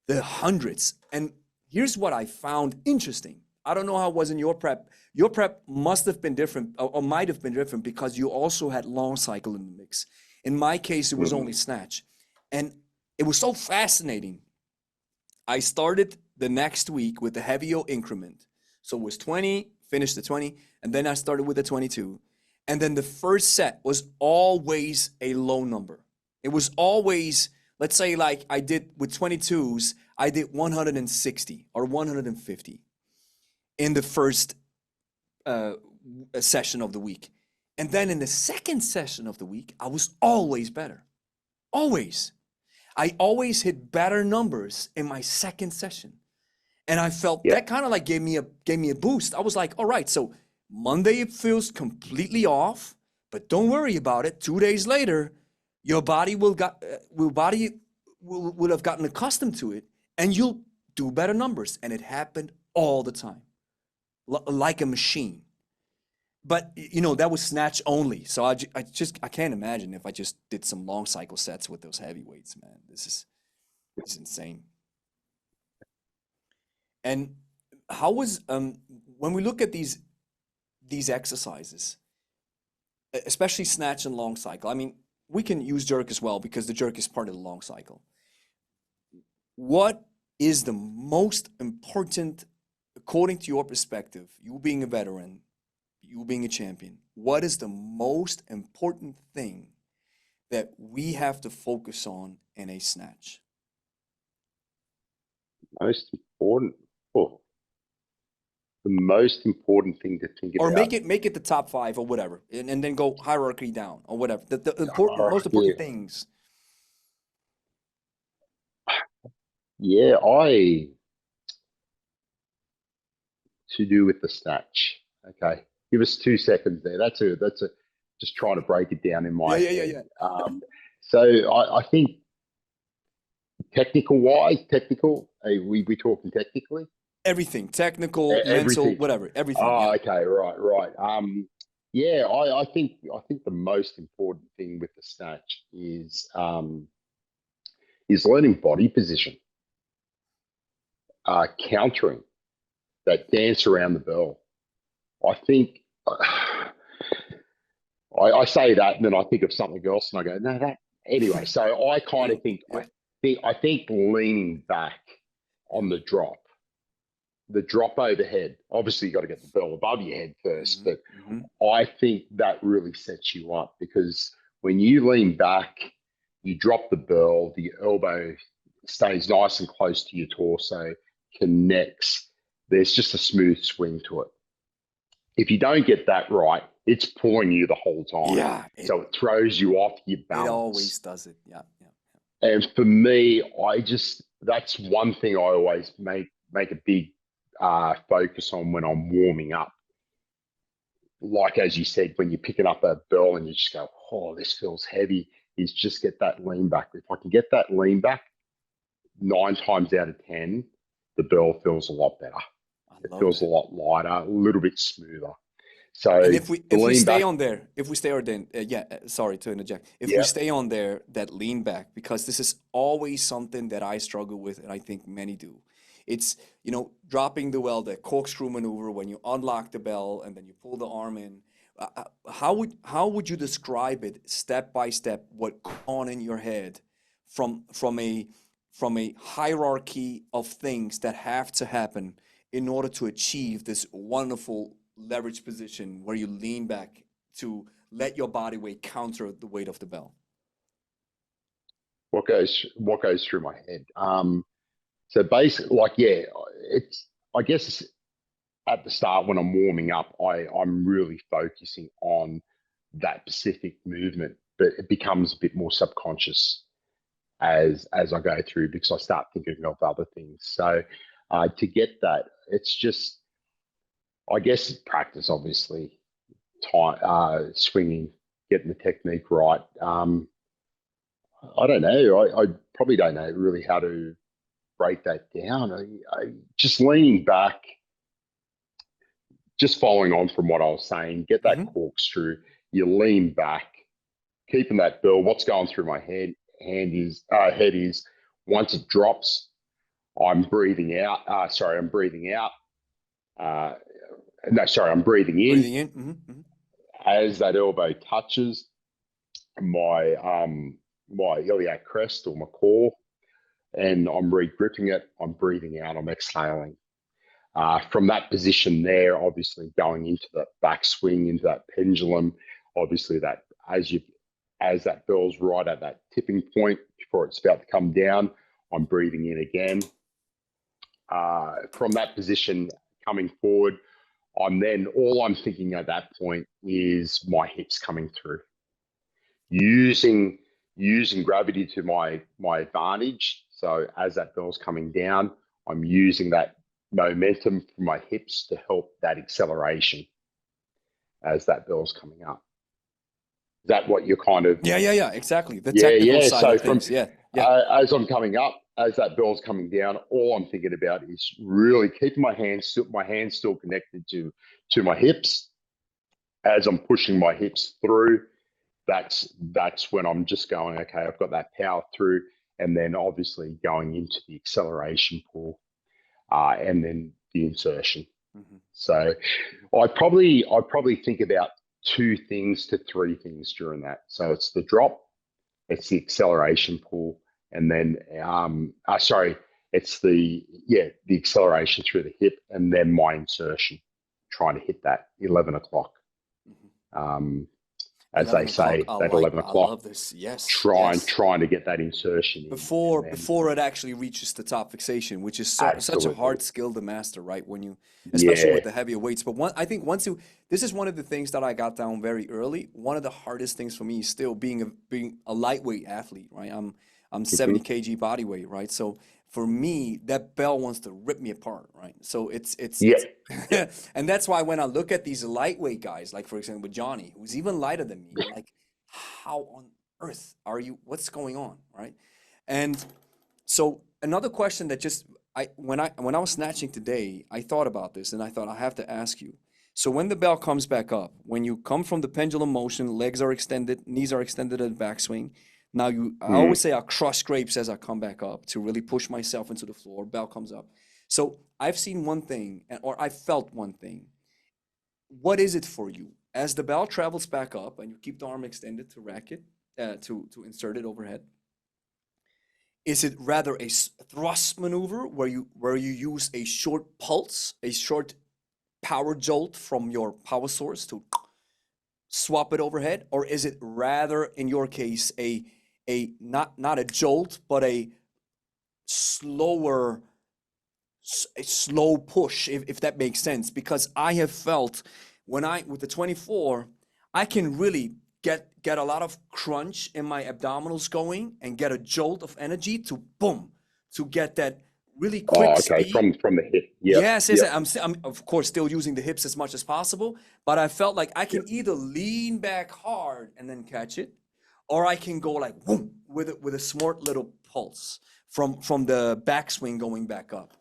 the hundreds. And here's what I found interesting. I don't know how it was in your prep. Your prep must have been different or might have been different because you also had long cycle in the mix. In my case, it was Mhm. only snatch. And it was so fascinating. I started the next week with the heavier increment. So it was 20, finished the 20, and then I started with the 22. And then the first set was always a low number. It was always, let's say, like I did with 22s, I did 160 or 150 in the first uh, session of the week. And then in the second session of the week, I was always better. Always. I always hit better numbers in my second session. And I felt Yeah. that kind of like gave me a boost. I was like, all right, so Monday it feels completely off, but don't worry about it. 2 days later, your body will have gotten accustomed to it, and you'll do better numbers. And it happened all the time, like a machine. But that was snatch only. So I can't imagine if I just did some long cycle sets with those heavy weights, man. This is insane. And how was when we look at these exercises, especially snatch and long cycle? I mean, we can use jerk as well because the jerk is part of the long cycle. What is the most important, according to your perspective, you being a veteran, you being a champion, what is the most important thing that we have to focus on in a snatch? Most important. Oh, the most important thing to think Or about. make it the top five or whatever, and then go hierarchy down or whatever. The important, most Yeah. important things. Yeah. I to do with the snatch. Okay. Give us 2 seconds there. That's a just trying to break it down in Yeah, my yeah, yeah, head. yeah. So I think technical, we talking technically? Everything, technical, mental, Everything. whatever, everything. Oh, Yeah. okay, right. Yeah, I think the most important thing with the snatch is learning body position, countering that dance around the bell. I think I say that, and then I think of something else, and I go, no, that anyway. So I kind of think Yeah. I think leaning back on the drop overhead. Obviously, you got to get the bell above your head first, Hmm. but Hmm. I think that really sets you up because when you lean back, you drop the bell, the elbow stays nice and close to your torso, connects. There's just a smooth swing to it. If you don't get that right, it's pulling you the whole time. Yeah. So it throws you off your It always balance. does it. Yeah. Yeah. And for me, that's one thing I always make a big focus on when I'm warming up. Like as you said, when you're picking up a bell and you just go, oh, this feels heavy, is just get that lean back. If I can get that lean back 9 times out of 10, the bell feels a lot better. I It love feels a that. lot lighter, a little bit smoother. So And the if we lean stay back, on there, if we stay on there, sorry to interject. If we yeah. stay on there, that lean back, because this is always something that I struggle with, and I think many do. It's, dropping the corkscrew maneuver when you unlock the bell and then you pull the arm in. How would you describe it step by step? What goes on in your head from a hierarchy of things that have to happen in order to achieve this wonderful leverage position where you lean back to let your body weight counter the weight of the bell. What goes through my head? So basically, like, yeah, it's, I guess at the start when I'm warming up, I'm really focusing on that specific movement, but it becomes a bit more subconscious as I go through, because I start thinking of other things. So to get that, it's just, I guess, practice, obviously, time, swinging, getting the technique right. I don't know. I probably don't know really how to break that down. I just leaning back, just following on from what I was saying, get that Mm-hmm. corkscrew, you lean back, keeping that bell. What's going through my head is once it drops, I'm breathing out. Sorry, I'm breathing out. No, sorry, I'm breathing in. Breathing in. Mm-hmm. Mm-hmm. As that elbow touches my iliac crest or my core, and I'm re-gripping it, I'm breathing out, I'm exhaling. From that position there, obviously going into that backswing, into that pendulum, obviously that as that bell's right at that tipping point before it's about to come down, I'm breathing in again. From that position coming forward, all I'm thinking at that point is my hips coming through, using gravity to my advantage. So as that bell's coming down, I'm using that momentum from my hips to help that acceleration as that bell's coming up. Is that what you're kind of? Yeah, exactly. The Yeah, technical yeah. side So of from things. Yeah. as I'm coming up, as that bell's coming down, all I'm thinking about is really keeping my hands still connected to my hips. As I'm pushing my hips through, that's when I'm just going, okay, I've got that power through, and then obviously going into the acceleration pull, and then the insertion. Mm-hmm. So I probably think about 2 things to 3 things during that. So it's the drop, it's the acceleration pull, and then it's the acceleration through the hip, and then my insertion, trying to hit that 11 o'clock. As they 11 o'clock. say, that 11 I o'clock, love this. Yes, trying yes. trying to get that insertion in, and then Before it actually reaches the top fixation, which is such a absolutely, hard skill to master, right? Especially yeah, with the heavier weights. But I think this is one of the things that I got down very early. One of the hardest things for me is still being a lightweight athlete, right? I'm hmm 70 kg body weight, right? So for me, that bell wants to rip me apart, right? So yeah, it's yeah, and that's why when I look at these lightweight guys, like for example Johnny, who's even lighter than me, I'm like, how on earth are you? What's going on, right? And so another question that just when I was snatching today, I thought about this and I thought I have to ask you. So when the bell comes back up, when you come from the pendulum motion, legs are extended, knees are extended at the backswing. Now I mm, always say I crush grapes as I come back up to really push myself into the floor. Bell comes up. So I've seen one thing, or I felt one thing. What is it for you as the bell travels back up and you keep the arm extended to rack it, to insert it overhead? Is it rather a thrust maneuver where you use a short pulse, a short power jolt from your power source to swap it overhead, or is it rather in your case a not a jolt but slower a slow push, if that makes sense? Because I have felt with the 24, I can really get a lot of crunch in my abdominals going and get a jolt of energy to boom, to get that really quick oh, okay, speed. from the hip, yep, Yes, yes, yep, I'm of course still using the hips as much as possible, but I felt like I yep, can either lean back hard and then catch it, or I can go like boom with a smart little pulse from the backswing going back up.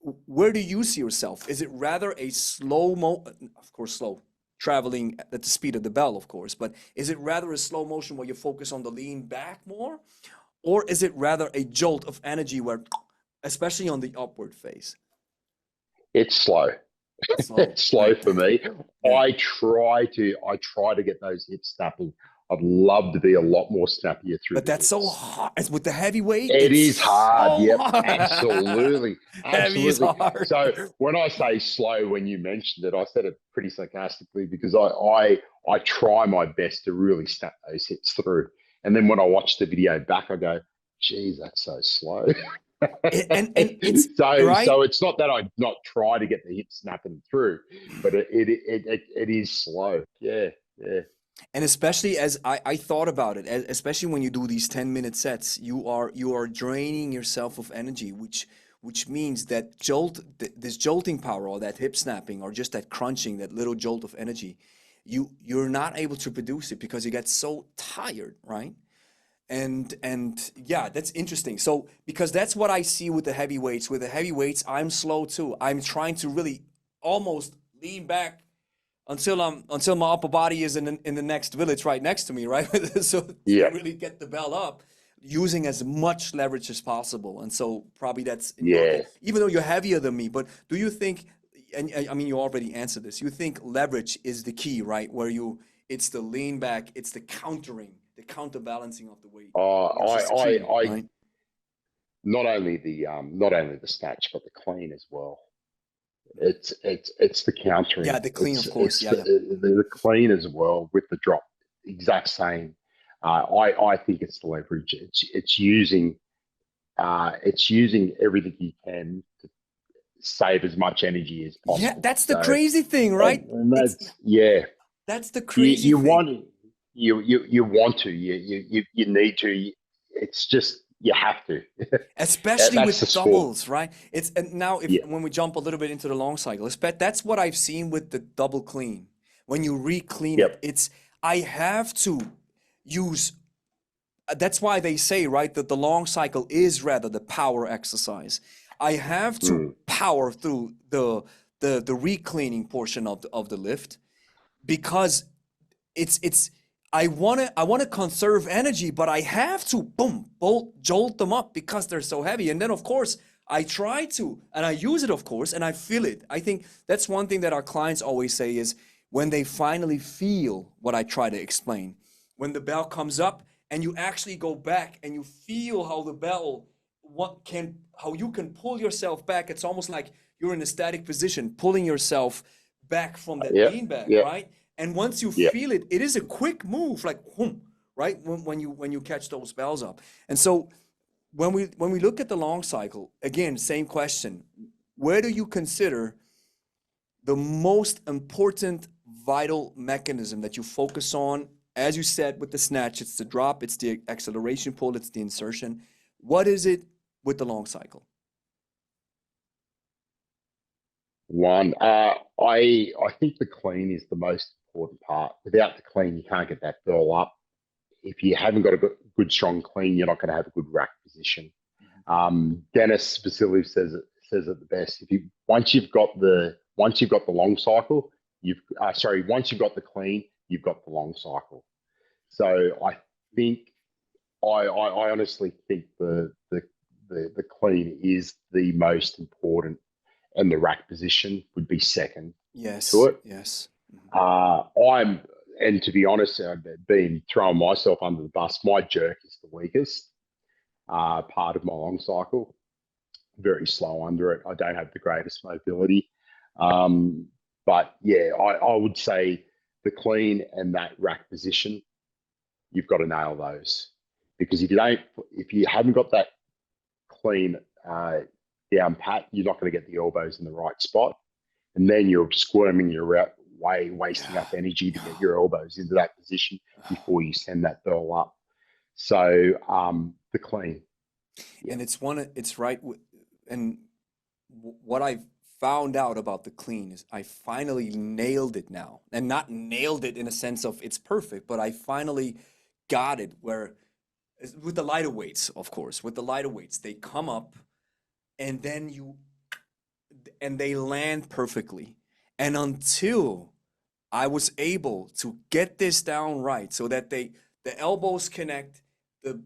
where do you see yourself? Is it rather a of course, slow, traveling at the speed of the bell, of course, but is it rather a slow motion where you focus on the lean back more? Or is it rather a jolt of energy where, especially on the upward phase? It's slow. Slow, It's slow right? for me. Yeah. I try to get those hips snapping. I'd love to be a lot more snappier through But the that's so hips. hard. It's with the heavyweight, It it's is hard. so Yep, hard. absolutely, Heavy is absolutely. hard. So when I say slow, when you mentioned it, I said it pretty sarcastically because I try my best to really snap those hips through. And then when I watch the video back, I go, "Geez, that's so slow." And it's So right. it's not that I not try to get the hips snapping through, but it is slow. Yeah, yeah, And especially as I thought about it, especially when you do these 10-minute sets, you are draining yourself of energy, which means that this jolting power or that hip snapping or just that crunching, that little jolt of energy, you're not able to produce it because you get so tired, right? And yeah, that's interesting. So because that's what I see with the heavyweights. With the heavyweights, I'm slow too. I'm trying to really almost lean back until my upper body is in the next village right next to me, right? So to yeah, really get the bell up, using as much leverage as possible. And so probably that's in your yeah. case, even though you're heavier than me. But do you think? And I mean, you already answered this. You think leverage is the key, right? It's the lean back, it's the countering, the counterbalancing of the weight, which is the key, I right? not only the snatch but the clean as well. It's the Yeah, countering. the clean, of course. It's Yeah, yeah. the clean as well with the drop. Exact same. I think it's the leverage. It's using everything you can to save as much energy as Yeah, possible. that's the So crazy thing, right? and It's that's yeah. that's the You crazy you thing. want you want to you need to. It's just you have to. Especially That's the with sport. doubles, right? It's and now if Yeah. when we jump a little bit into the long cycle, that's what I've seen with the double clean. When you re-clean it, Yep. it's I have to use. That's why they say, right, that the long cycle is rather the power exercise. I have to Mm. power through the re-cleaning portion of the lift because it's I want to conserve energy, but I have to boom jolt them up because they're so heavy. And then of course I try to and I use it, of course, and I feel it. I think that's one thing that our clients always say is when they finally feel what I try to explain. When the bell comes up and you actually go back and you feel how the bell how you can pull yourself back. It's almost like you're in a static position, pulling yourself back from that Yep. lean back, Yep. right? And once you Yep. feel it, it is a quick move, like whoom, right? When you catch those bells up. And so when we look at the long cycle, again, same question. Where do you consider the most important vital mechanism that you focus on? As you said with the snatch, it's the drop, it's the acceleration pull, it's the insertion. What is it with the long cycle? One. I think the clean is the most important part. Without the clean, you can't get that ball up. If you haven't got a good strong clean, you're not going to have a good rack position. Dennis Vasily says it the best. If you once you've got the long cycle, once you've got the clean, you've got the long cycle. So I think I honestly think the clean is the most important, and the rack position would be second to Yes, it. yes. Mhm. I'm and to be honest, I've been throwing myself under the bus. My jerk is the weakest part of my long cycle. Very slow under it. I don't have the greatest mobility. Um, but yeah, I would say the clean and that rack position, you've got to nail those because if you haven't got that clean down pat, you're not going to get the elbows in the right spot, and then you're squirming your way, wasting Yeah, up energy to yeah. get your elbows into that position before you send that ball up. So the clean, yeah. And it's right. And what I've found out about the clean is I finally nailed it now. And not nailed it in a sense of it's perfect, but I finally got it where with the lighter weights, of course, with the lighter weights, they come up and then and they land perfectly. And until I was able to get this down right so that the elbows connect, the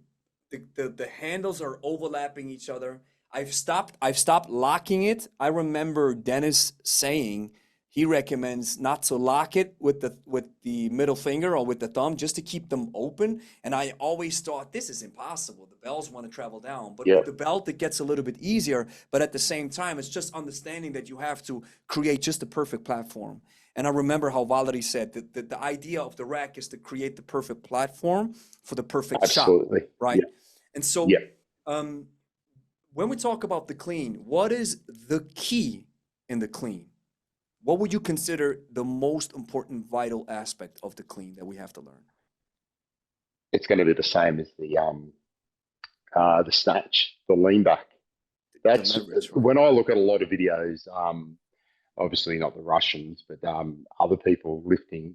the handles are overlapping each other. I've stopped locking it. I remember Dennis saying he recommends not to lock it with the middle finger or with the thumb, just to keep them open. And I always thought this is impossible. The bells want to travel down, but with Yep. the belt it gets a little bit easier. But at the same time, it's just understanding that you have to create just the perfect platform. And I remember how Valerie said that the idea of the rack is to create the perfect platform for the perfect shot, Absolutely. right? Yeah. And so, Yeah. when we talk about the clean, what is the key in the clean? What would you consider the most important vital aspect of the clean that we have to learn? It's going to be the same as the snatch, the lean back. The That's leverage, right? when I look at a lot of videos. Obviously not the Russians, but other people lifting.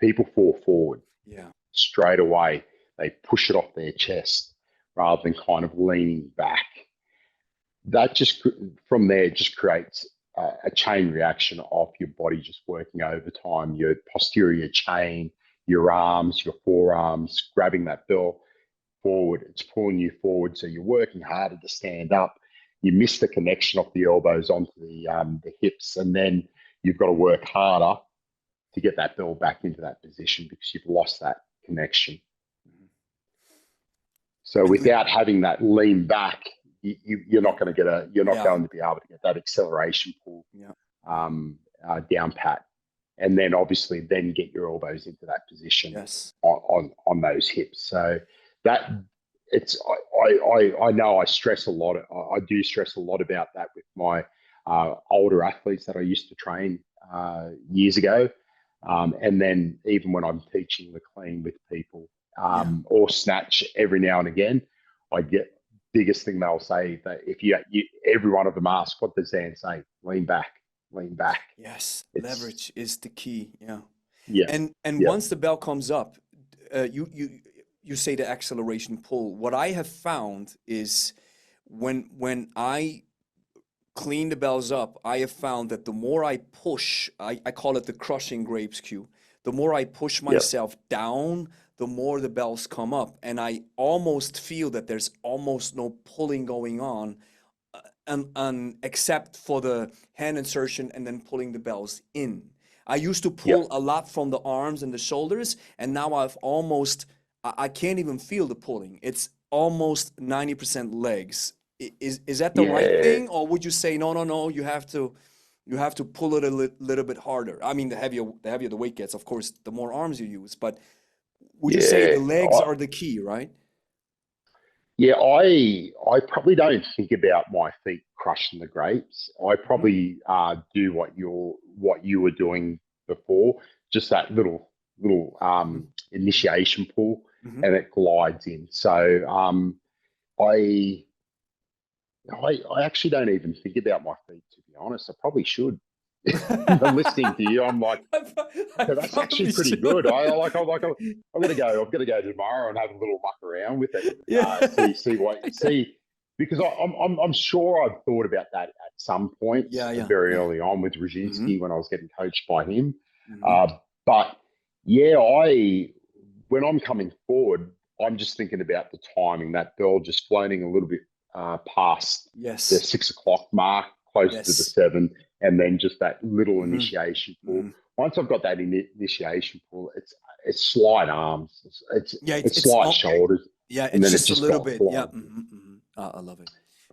People fall forward Yeah. straight away. They push it off their chest rather than kind of leaning back. That just from there just creates a chain reaction of your body just working overtime. Your posterior chain, your arms, your forearms, grabbing that bell forward. It's pulling you forward, so you're working harder to stand up. You miss the connection of the elbows onto the hips, and then you've got to work harder to get that bell back into that position because you've lost that connection. So And without having that lean back, you're not going to you're not Yeah. going to be able to get that acceleration pull Yeah. down pat, and then obviously then get your elbows into that position Yes. on those hips. So that it's I know I stress a lot. I do stress a lot about that with my older athletes that I used to train years ago, and then even when I'm teaching the clean with people or snatch every now and again, I get biggest thing they'll say that if you every one of them ask, what does Dan say? Lean back, lean back. Yes. It's Leverage is the key. Yeah. yeah, And yeah, once the bell comes up, you say the acceleration pull. What I have found is when I clean the bells up, I have found that the more I push, I call it the crushing grapes cue. The more I push yeah, myself down, the more the bells come up. And I almost feel that there's almost no pulling going on, except for the hand insertion and then pulling the bells in. I used to yeah. pull a lot from the arms and the shoulders, and now I can't even feel the pulling. It's almost 90% legs. Is that the right Yeah, thing, or would you say no, you have to pull it a little bit harder? I mean, the heavier the weight gets, of course, the more arms you use, but would you say yeah. the legs are the key, right? Yeah, I probably don't think about my feet crushing the grapes. I Mhm. probably do what you were doing before, just that little Mhm. initiation pull, Mhm. and it glides in. So I, I actually don't even think about my feet, to be honest. I probably should. Listening to you, I'm like, I okay, that's actually probably pretty should. good. I'm gonna go. I'm gonna go tomorrow and have a little muck around with it. Yeah. See because I'm sure I've thought about that at some points Yeah, yeah, very yeah. early on with Hmm. Brzezinski when I was getting coached by him. Hmm. But yeah, I when I'm coming forward, I'm just thinking about the timing. That bell just floating a little bit past the Yes. 6 o'clock mark, close to the Yes. 7, and then just that little Hmm. initiation pull. Hmm. Once I've got that initiation pull, it's slight arms, Yeah, it's slight shoulders, yeah, and it's then it just a just little got bit. Yeah. flying. Hmm. Hmm. I love it.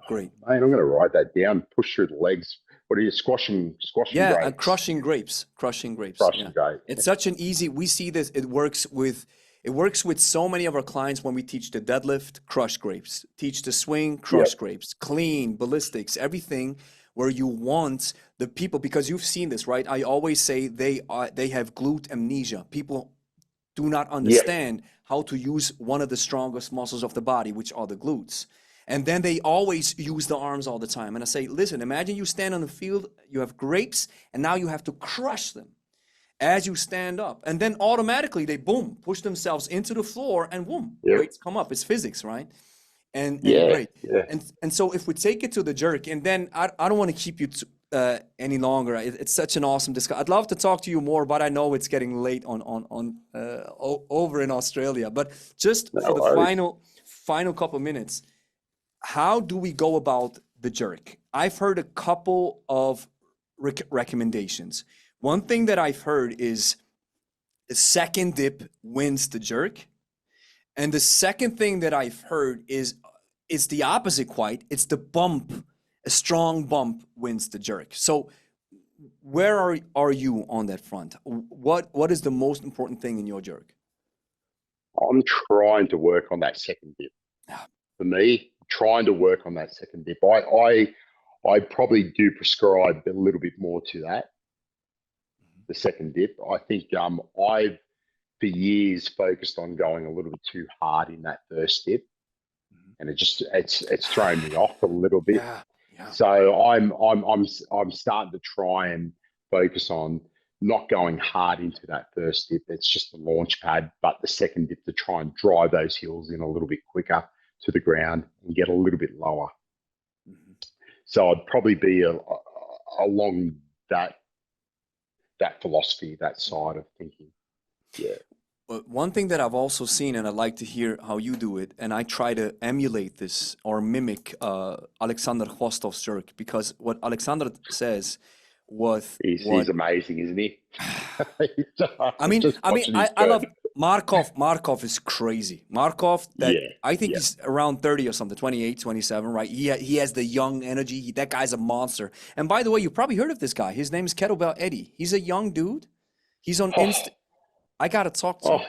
Great. Mate, I'm going to write that down. Push through the legs. What are you squashing Yeah, and grapes? crushing grapes, crushing grapes. Yeah, Crushing grapes. it's such an easy. We see this. It works with so many of our clients when we teach the deadlift, crush grapes, teach the swing, crush Yep. grapes, clean, ballistics, everything where you want the people, because you've seen this, right? I always say they have glute amnesia. People do not Yep. understand how to use one of the strongest muscles of the body, which are the glutes. And then they always use the arms all the time. And I say, listen, imagine you stand on the field, you have grapes, and now you have to crush them as you stand up. And then automatically they, boom, push themselves into the floor and boom, Yep. weights come up. It's physics, right? And Yeah, great. yeah. And so if we take it to the jerk, and then I don't want to keep you any longer. It's such an awesome discussion. I'd love to talk to you more, but I know it's getting late over in Australia. But just No for the worries. final couple minutes, how do we go about the jerk? I've heard a couple of recommendations. One thing that I've heard is the second dip wins the jerk. And the second thing that I've heard is it's the opposite quite. It's the bump. A strong bump wins the jerk. So where are you on that front? What is the most important thing in your jerk? I'm trying to work on that second dip. For me, trying to work on that second dip. I probably do prescribe a little bit more to that, the second dip. I think I've for years focused on going a little bit too hard in that first dip, and it's thrown me off a little bit. Yeah, yeah. So I'm starting to try and focus on not going hard into that first dip. It's just the launch pad, but the second dip to try and drive those heels in a little bit quicker to the ground and get a little bit lower. So I'd probably be along that philosophy, that side of thinking. Yeah. But one thing that I've also seen, and I'd like to hear how you do it, and I try to emulate this or mimic Alexander Khvostov's jerk, because what Alexander says was He's amazing, isn't he? I love Markov. Markov is crazy. Markov, I think he's around 30 or something, 28, 27, right? He has the young energy. That guy's a monster. And by the way, you probably heard of this guy. His name is Kettlebell Eddie. He's a young dude. He's on Insta. I gotta talk to him.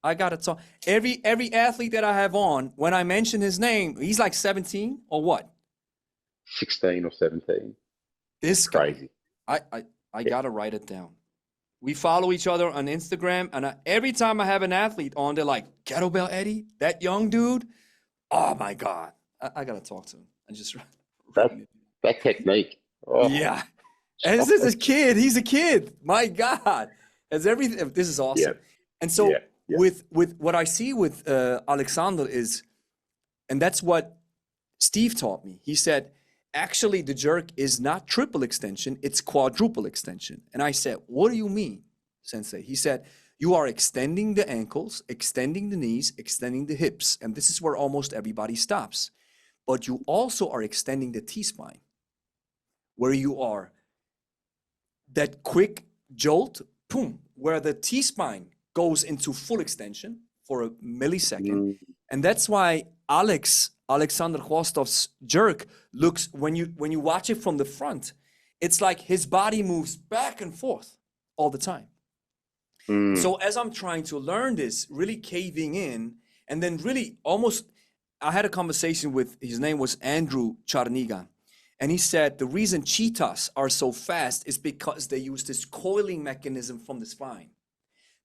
I gotta talk. Every athlete that I have on, when I mention his name, he's like 17 or what? 16 or 17. This crazy. I gotta write it down. We follow each other on Instagram, and every time I have an athlete on, they're like, Kettlebell Eddie, that young dude. Oh my God. I gotta talk to him. I just that technique. Yeah. And this is a kid. He's a kid. My God. As everything, this is awesome. And so with what I see with Alexander is, and that's what Steve taught me. He said, actually, the jerk is not triple extension, it's quadruple extension. And I said, what do you mean, Sensei? He said, you are extending the ankles, extending the knees, extending the hips. And this is where almost everybody stops. But you also are extending the T-spine, where you are that quick jolt, boom, where the T-spine goes into full extension for a millisecond. And that's why Alexander Khvostov's jerk looks, when you watch it from the front, it's like his body moves back and forth all the time. So as I'm trying to learn this, really caving in, and then really almost, I had a conversation with, his name was Andrew Charniga, and he said the reason cheetahs are so fast is because they use this coiling mechanism from the spine.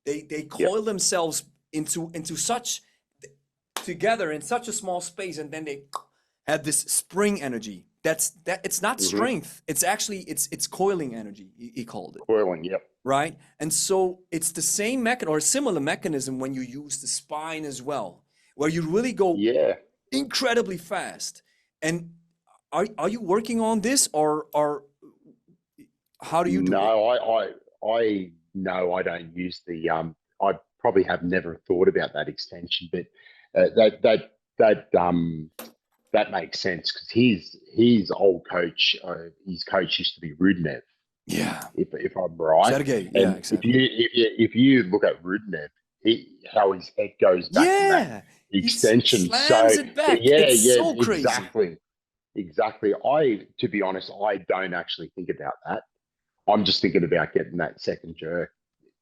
They coil themselves into such together in such a small space, and then they have this spring energy. It's not strength. It's actually it's coiling energy. He called it coiling. Right, and so it's the same mechanism or a similar mechanism when you use the spine as well, where you really go incredibly fast. And are you working on this, or how do you do it? I know I don't use the I probably have never thought about that extension, but that makes sense, because his old coach, his coach used to be Rudnev. Yeah, if I'm right. Sergey, and exactly. If you look at Rudnev, how his head goes back to that extension, he slams it back. It's so crazy. Exactly. To be honest, I don't actually think about that. I'm just thinking about getting that second jerk,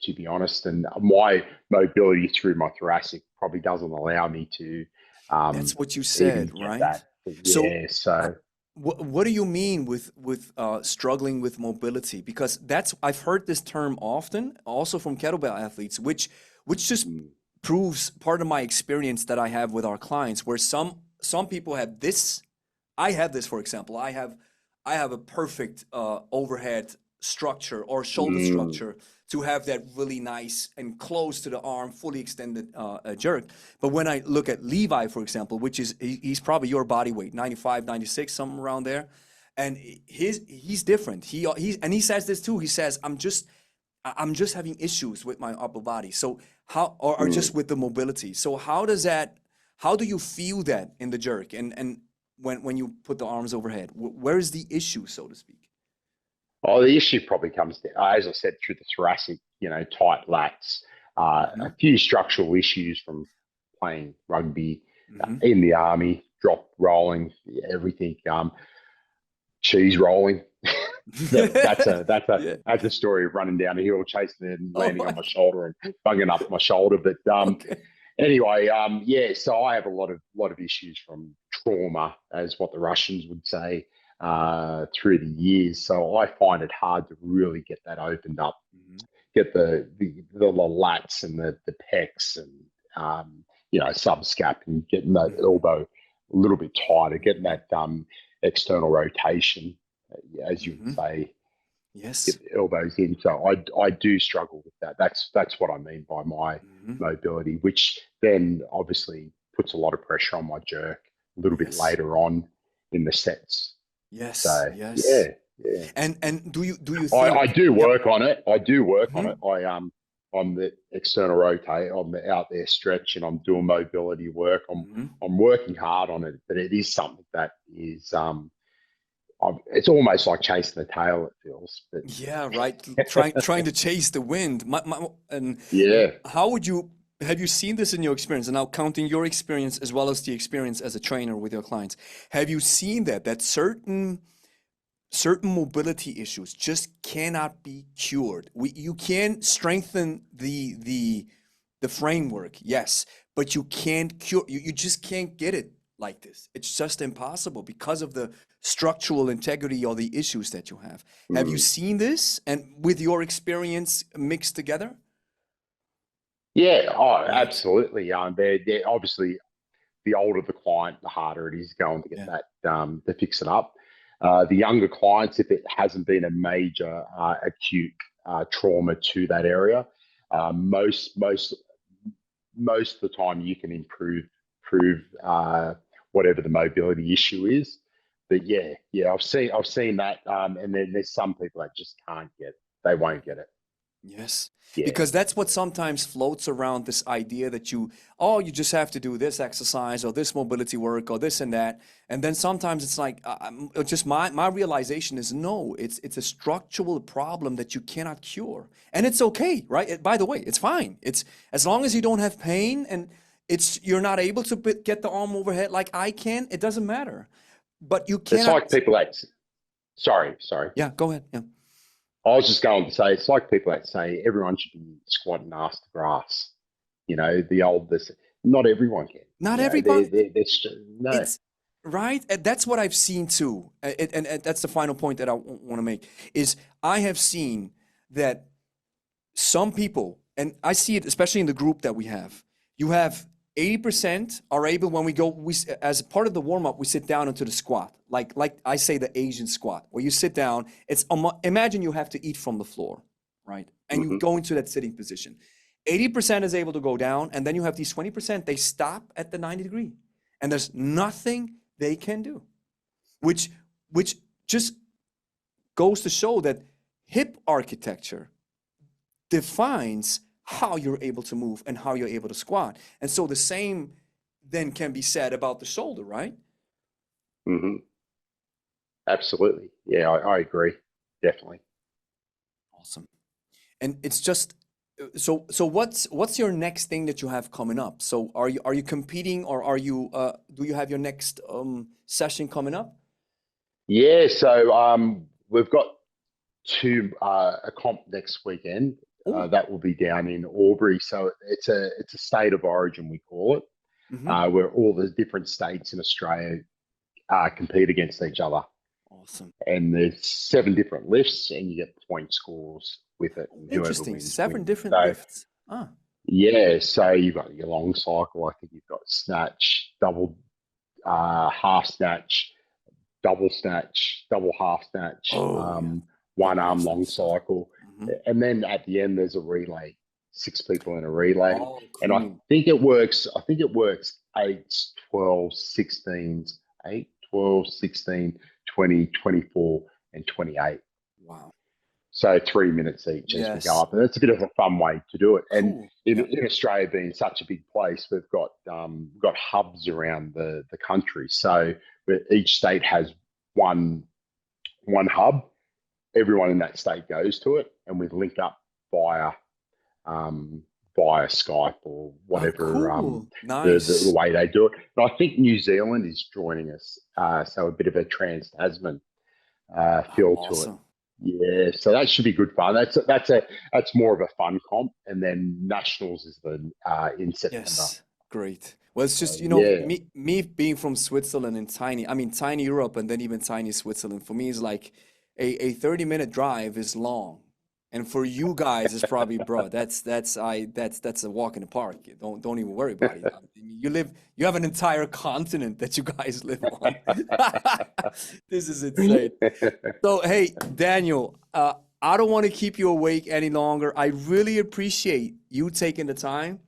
to be honest. And my mobility through my thoracic probably doesn't allow me to. That's what you said, right? So what do you mean with struggling with mobility? Because I've heard this term often, also from kettlebell athletes, which just proves part of my experience that I have with our clients, where some people have this. I have this, for example. I have a perfect overhead structure or shoulder structure to have that really nice and close to the arm, fully extended jerk. But when I look at Levi, for example, which is he's probably your body weight, 95, 96, something around there, and he's different. He says this too. He says, I'm just having issues with my upper body. So how or just with the mobility. So how do you feel that in the jerk and when you put the arms overhead? Where is the issue, so to speak? Oh, the issue probably comes down, as I said, through the thoracic, tight lats, a few structural issues from playing rugby in the army, drop rolling, everything, cheese rolling. That's a story of running down a hill, chasing it and landing on my shoulder and bunging up my shoulder. But anyway, so I have a lot of issues from trauma, as what the Russians would say, through the years. So I find it hard to really get that opened up, get the lats and the pecs and subscap, and getting that elbow a little bit tighter, getting that external rotation, as you would say. Yes. Get the elbows in. So I do struggle with that. That's what I mean by my mobility, which then obviously puts a lot of pressure on my jerk a little bit later on in the sets. Yes. So, yes. Yeah. And do you think I do work on it. I do work on it. I'm the external rotate. I'm out there stretching. I'm doing mobility work. I'm working hard on it, but it is something that is it's almost like chasing the tail, it feels. But yeah, right. Trying to chase the wind. How would you have you seen this in your experience? And now counting your experience as well as the experience as a trainer with your clients, have you seen that certain mobility issues just cannot be cured? You can strengthen the framework, yes, but you can't cure. You just can't get it like this. It's just impossible because of the structural integrity or the issues that you have. Have you seen this, and with your experience mixed together? Yeah, absolutely. They're obviously, the older the client, the harder it is going to get that to fix it up. The younger clients, if it hasn't been a major acute trauma to that area, most of the time you can improve whatever the mobility issue is. But I've seen that, and then there's some people that just can't get it. They won't get it. Yes, because that's what sometimes floats around, this idea that you just have to do this exercise or this mobility work or this and that. And then sometimes it's like, just my realization is, no, it's a structural problem that you cannot cure. And it's okay, right? By the way, it's fine. It's as long as you don't have pain and you're not able to get the arm overhead like I can, it doesn't matter. But you can't. It's like people that, sorry. Yeah, go ahead. Yeah. I was just going to say, it's like people that say everyone should be squatting ass to grass. Not everyone can. Not everybody. No. It's, right? And that's what I've seen too. And that's the final point that I want to make, is I have seen that some people, and I see it especially in the group that we have, you have 80% are able, when we as part of the warm-up, we sit down into the squat. Like I say, the Asian squat, where you sit down. It's imagine you have to eat from the floor, right? And you go into that sitting position. 80% is able to go down, and then you have these 20%, they stop at the 90 degree. And there's nothing they can do. Which just goes to show that hip architecture defines how you're able to move and how you're able to squat. And so the same then can be said about the shoulder, right? Absolutely. Yeah, I agree. Definitely. Awesome. And it's just, so what's your next thing that you have coming up? So are you competing, or do you have your next session coming up? Yeah, so we've got a comp next weekend. That will be down in Albury. So it's a state of origin, we call it, where all the different states in Australia compete against each other. Awesome. And there's 7 different lifts, and you get point scores with it. Interesting. Wins, 7 different lifts. Yeah, so you've got your long cycle. I think you've got snatch, double, half snatch, double half snatch, one arm left long hand side. cycle. Mhm. And then at the end, there's a relay, 6 people in a relay. Oh, And I cool. think it works, 8s, 12s, 16s, 8, 12, 16, 20, 24, and 28. Wow. So 3 minutes each as we go Yes. up. And it's a bit of a fun way to do it. And Cool. in, Yeah. in Australia being such a big place, we've got hubs around the country. So each state has one hub. Everyone in that state goes to it, and we link up via Skype or Oh, whatever cool. the Nice. way they do it. And I think New Zealand is joining us, so a bit of a trans-Tasman feel to it. Awesome. Yeah, so that should be good fun. That's more of a fun comp, and then nationals is in September. Yes. Great. Well, it's just, Yeah, me being from Switzerland and tiny Europe and then even tiny Switzerland, for me is like a 30-minute drive is long. And for you guys, it's probably, bro, that's a walk in the park. Don't even worry about it. I mean, you have an entire continent that you guys live on. This is insane. So, hey, Daniel, I don't want to keep you awake any longer. I really appreciate you taking the time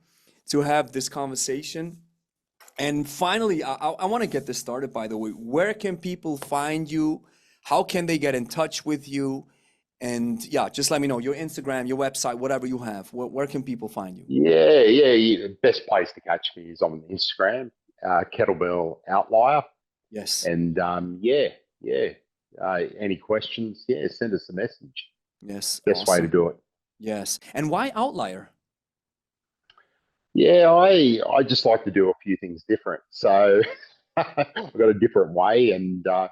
to have this conversation. And finally, I want to get this started, by the way. Where can people find you? How can they get in touch with you? And yeah, just let me know your Instagram, your website, whatever you have. Where can people find you? yeah. The best place to catch me is on Instagram, Kettlebell Outlier. Yes, And yeah. Any questions? Yeah, send us a message. yes, Best way to awesome. do it. Yes. And why outlier? Yeah, I just like to do a few things different. So I've got a different way, and I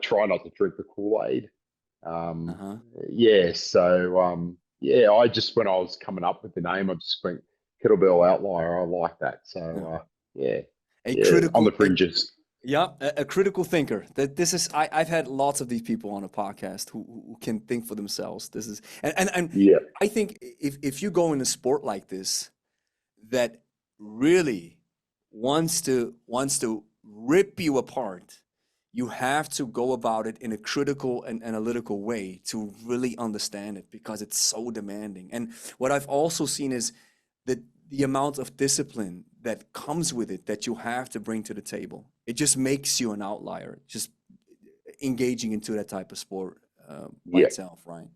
try not to drink the Kool-Aid. Um, Uh-huh. yeah, so yeah, when I was coming up with the name, I just went Kettlebell Outlier. I like that. So Yeah. yeah, A yeah, on critical, the fringes. yeah, a critical thinker. That this is I've had lots of these people on a podcast who can think for themselves. This is and Yeah, I think if you go in a sport like this that really wants to rip you apart, you have to go about it in a critical and analytical way to really understand it because it's so demanding. And what I've also seen is that the amount of discipline that comes with it that you have to bring to the table. It just makes you an outlier, just engaging into that type of sport by yeah. itself, right?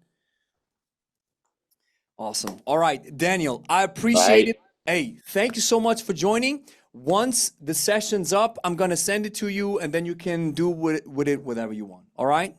Awesome. All right, Daniel, I appreciate it. Hey, Hey, thank you so much for joining. Once the session's up, I'm going to send it to you and then you can do with it whatever you want. All right?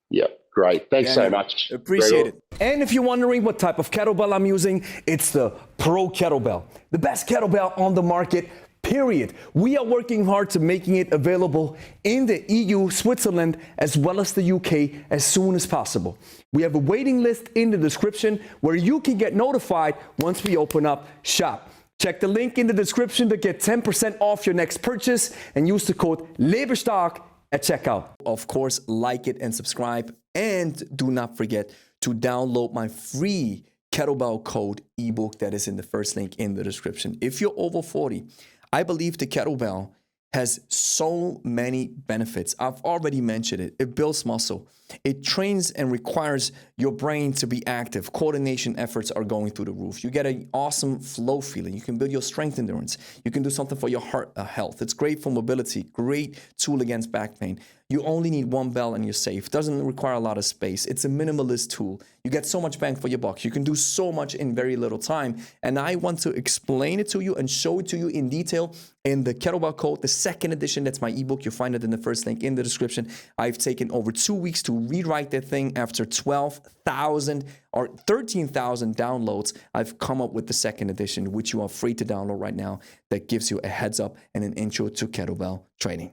yeah, great. Thanks so Daniel, much, appreciate Gregor. it. And if you're wondering what type of kettlebell I'm using, it's the Pro Kettlebell, the best kettlebell on the market, period. We are working hard to making it available in the EU, Switzerland, as well as the UK as soon as possible. We have a waiting list in the description where you can get notified once we open up shop. Check the link in the description to get 10% off your next purchase and use the code LEBERSTARK at checkout. Of course, like it and subscribe. And do not forget to download my free kettlebell code ebook that is in the first link in the description. If you're over 40, I believe the kettlebell has so many benefits. I've already mentioned it. It builds muscle. It trains and requires your brain to be active. Coordination efforts are going through the roof. You get an awesome flow feeling. You can build your strength endurance. You can do something for your heart health. It's great for mobility. Great tool against back pain. You only need one bell and you're safe. Doesn't require a lot of space. It's a minimalist tool. You get so much bang for your buck. You can do so much in very little time. And I want to explain it to you and show it to you in detail in the Kettlebell Code, the second edition. That's my ebook. You'll find it in the first link in the description. I've taken over 2 weeks to rewrite that thing. After 12,000 or 13,000 downloads, I've come up with the second edition, which you are free to download right now. That gives you a heads up and an intro to kettlebell training.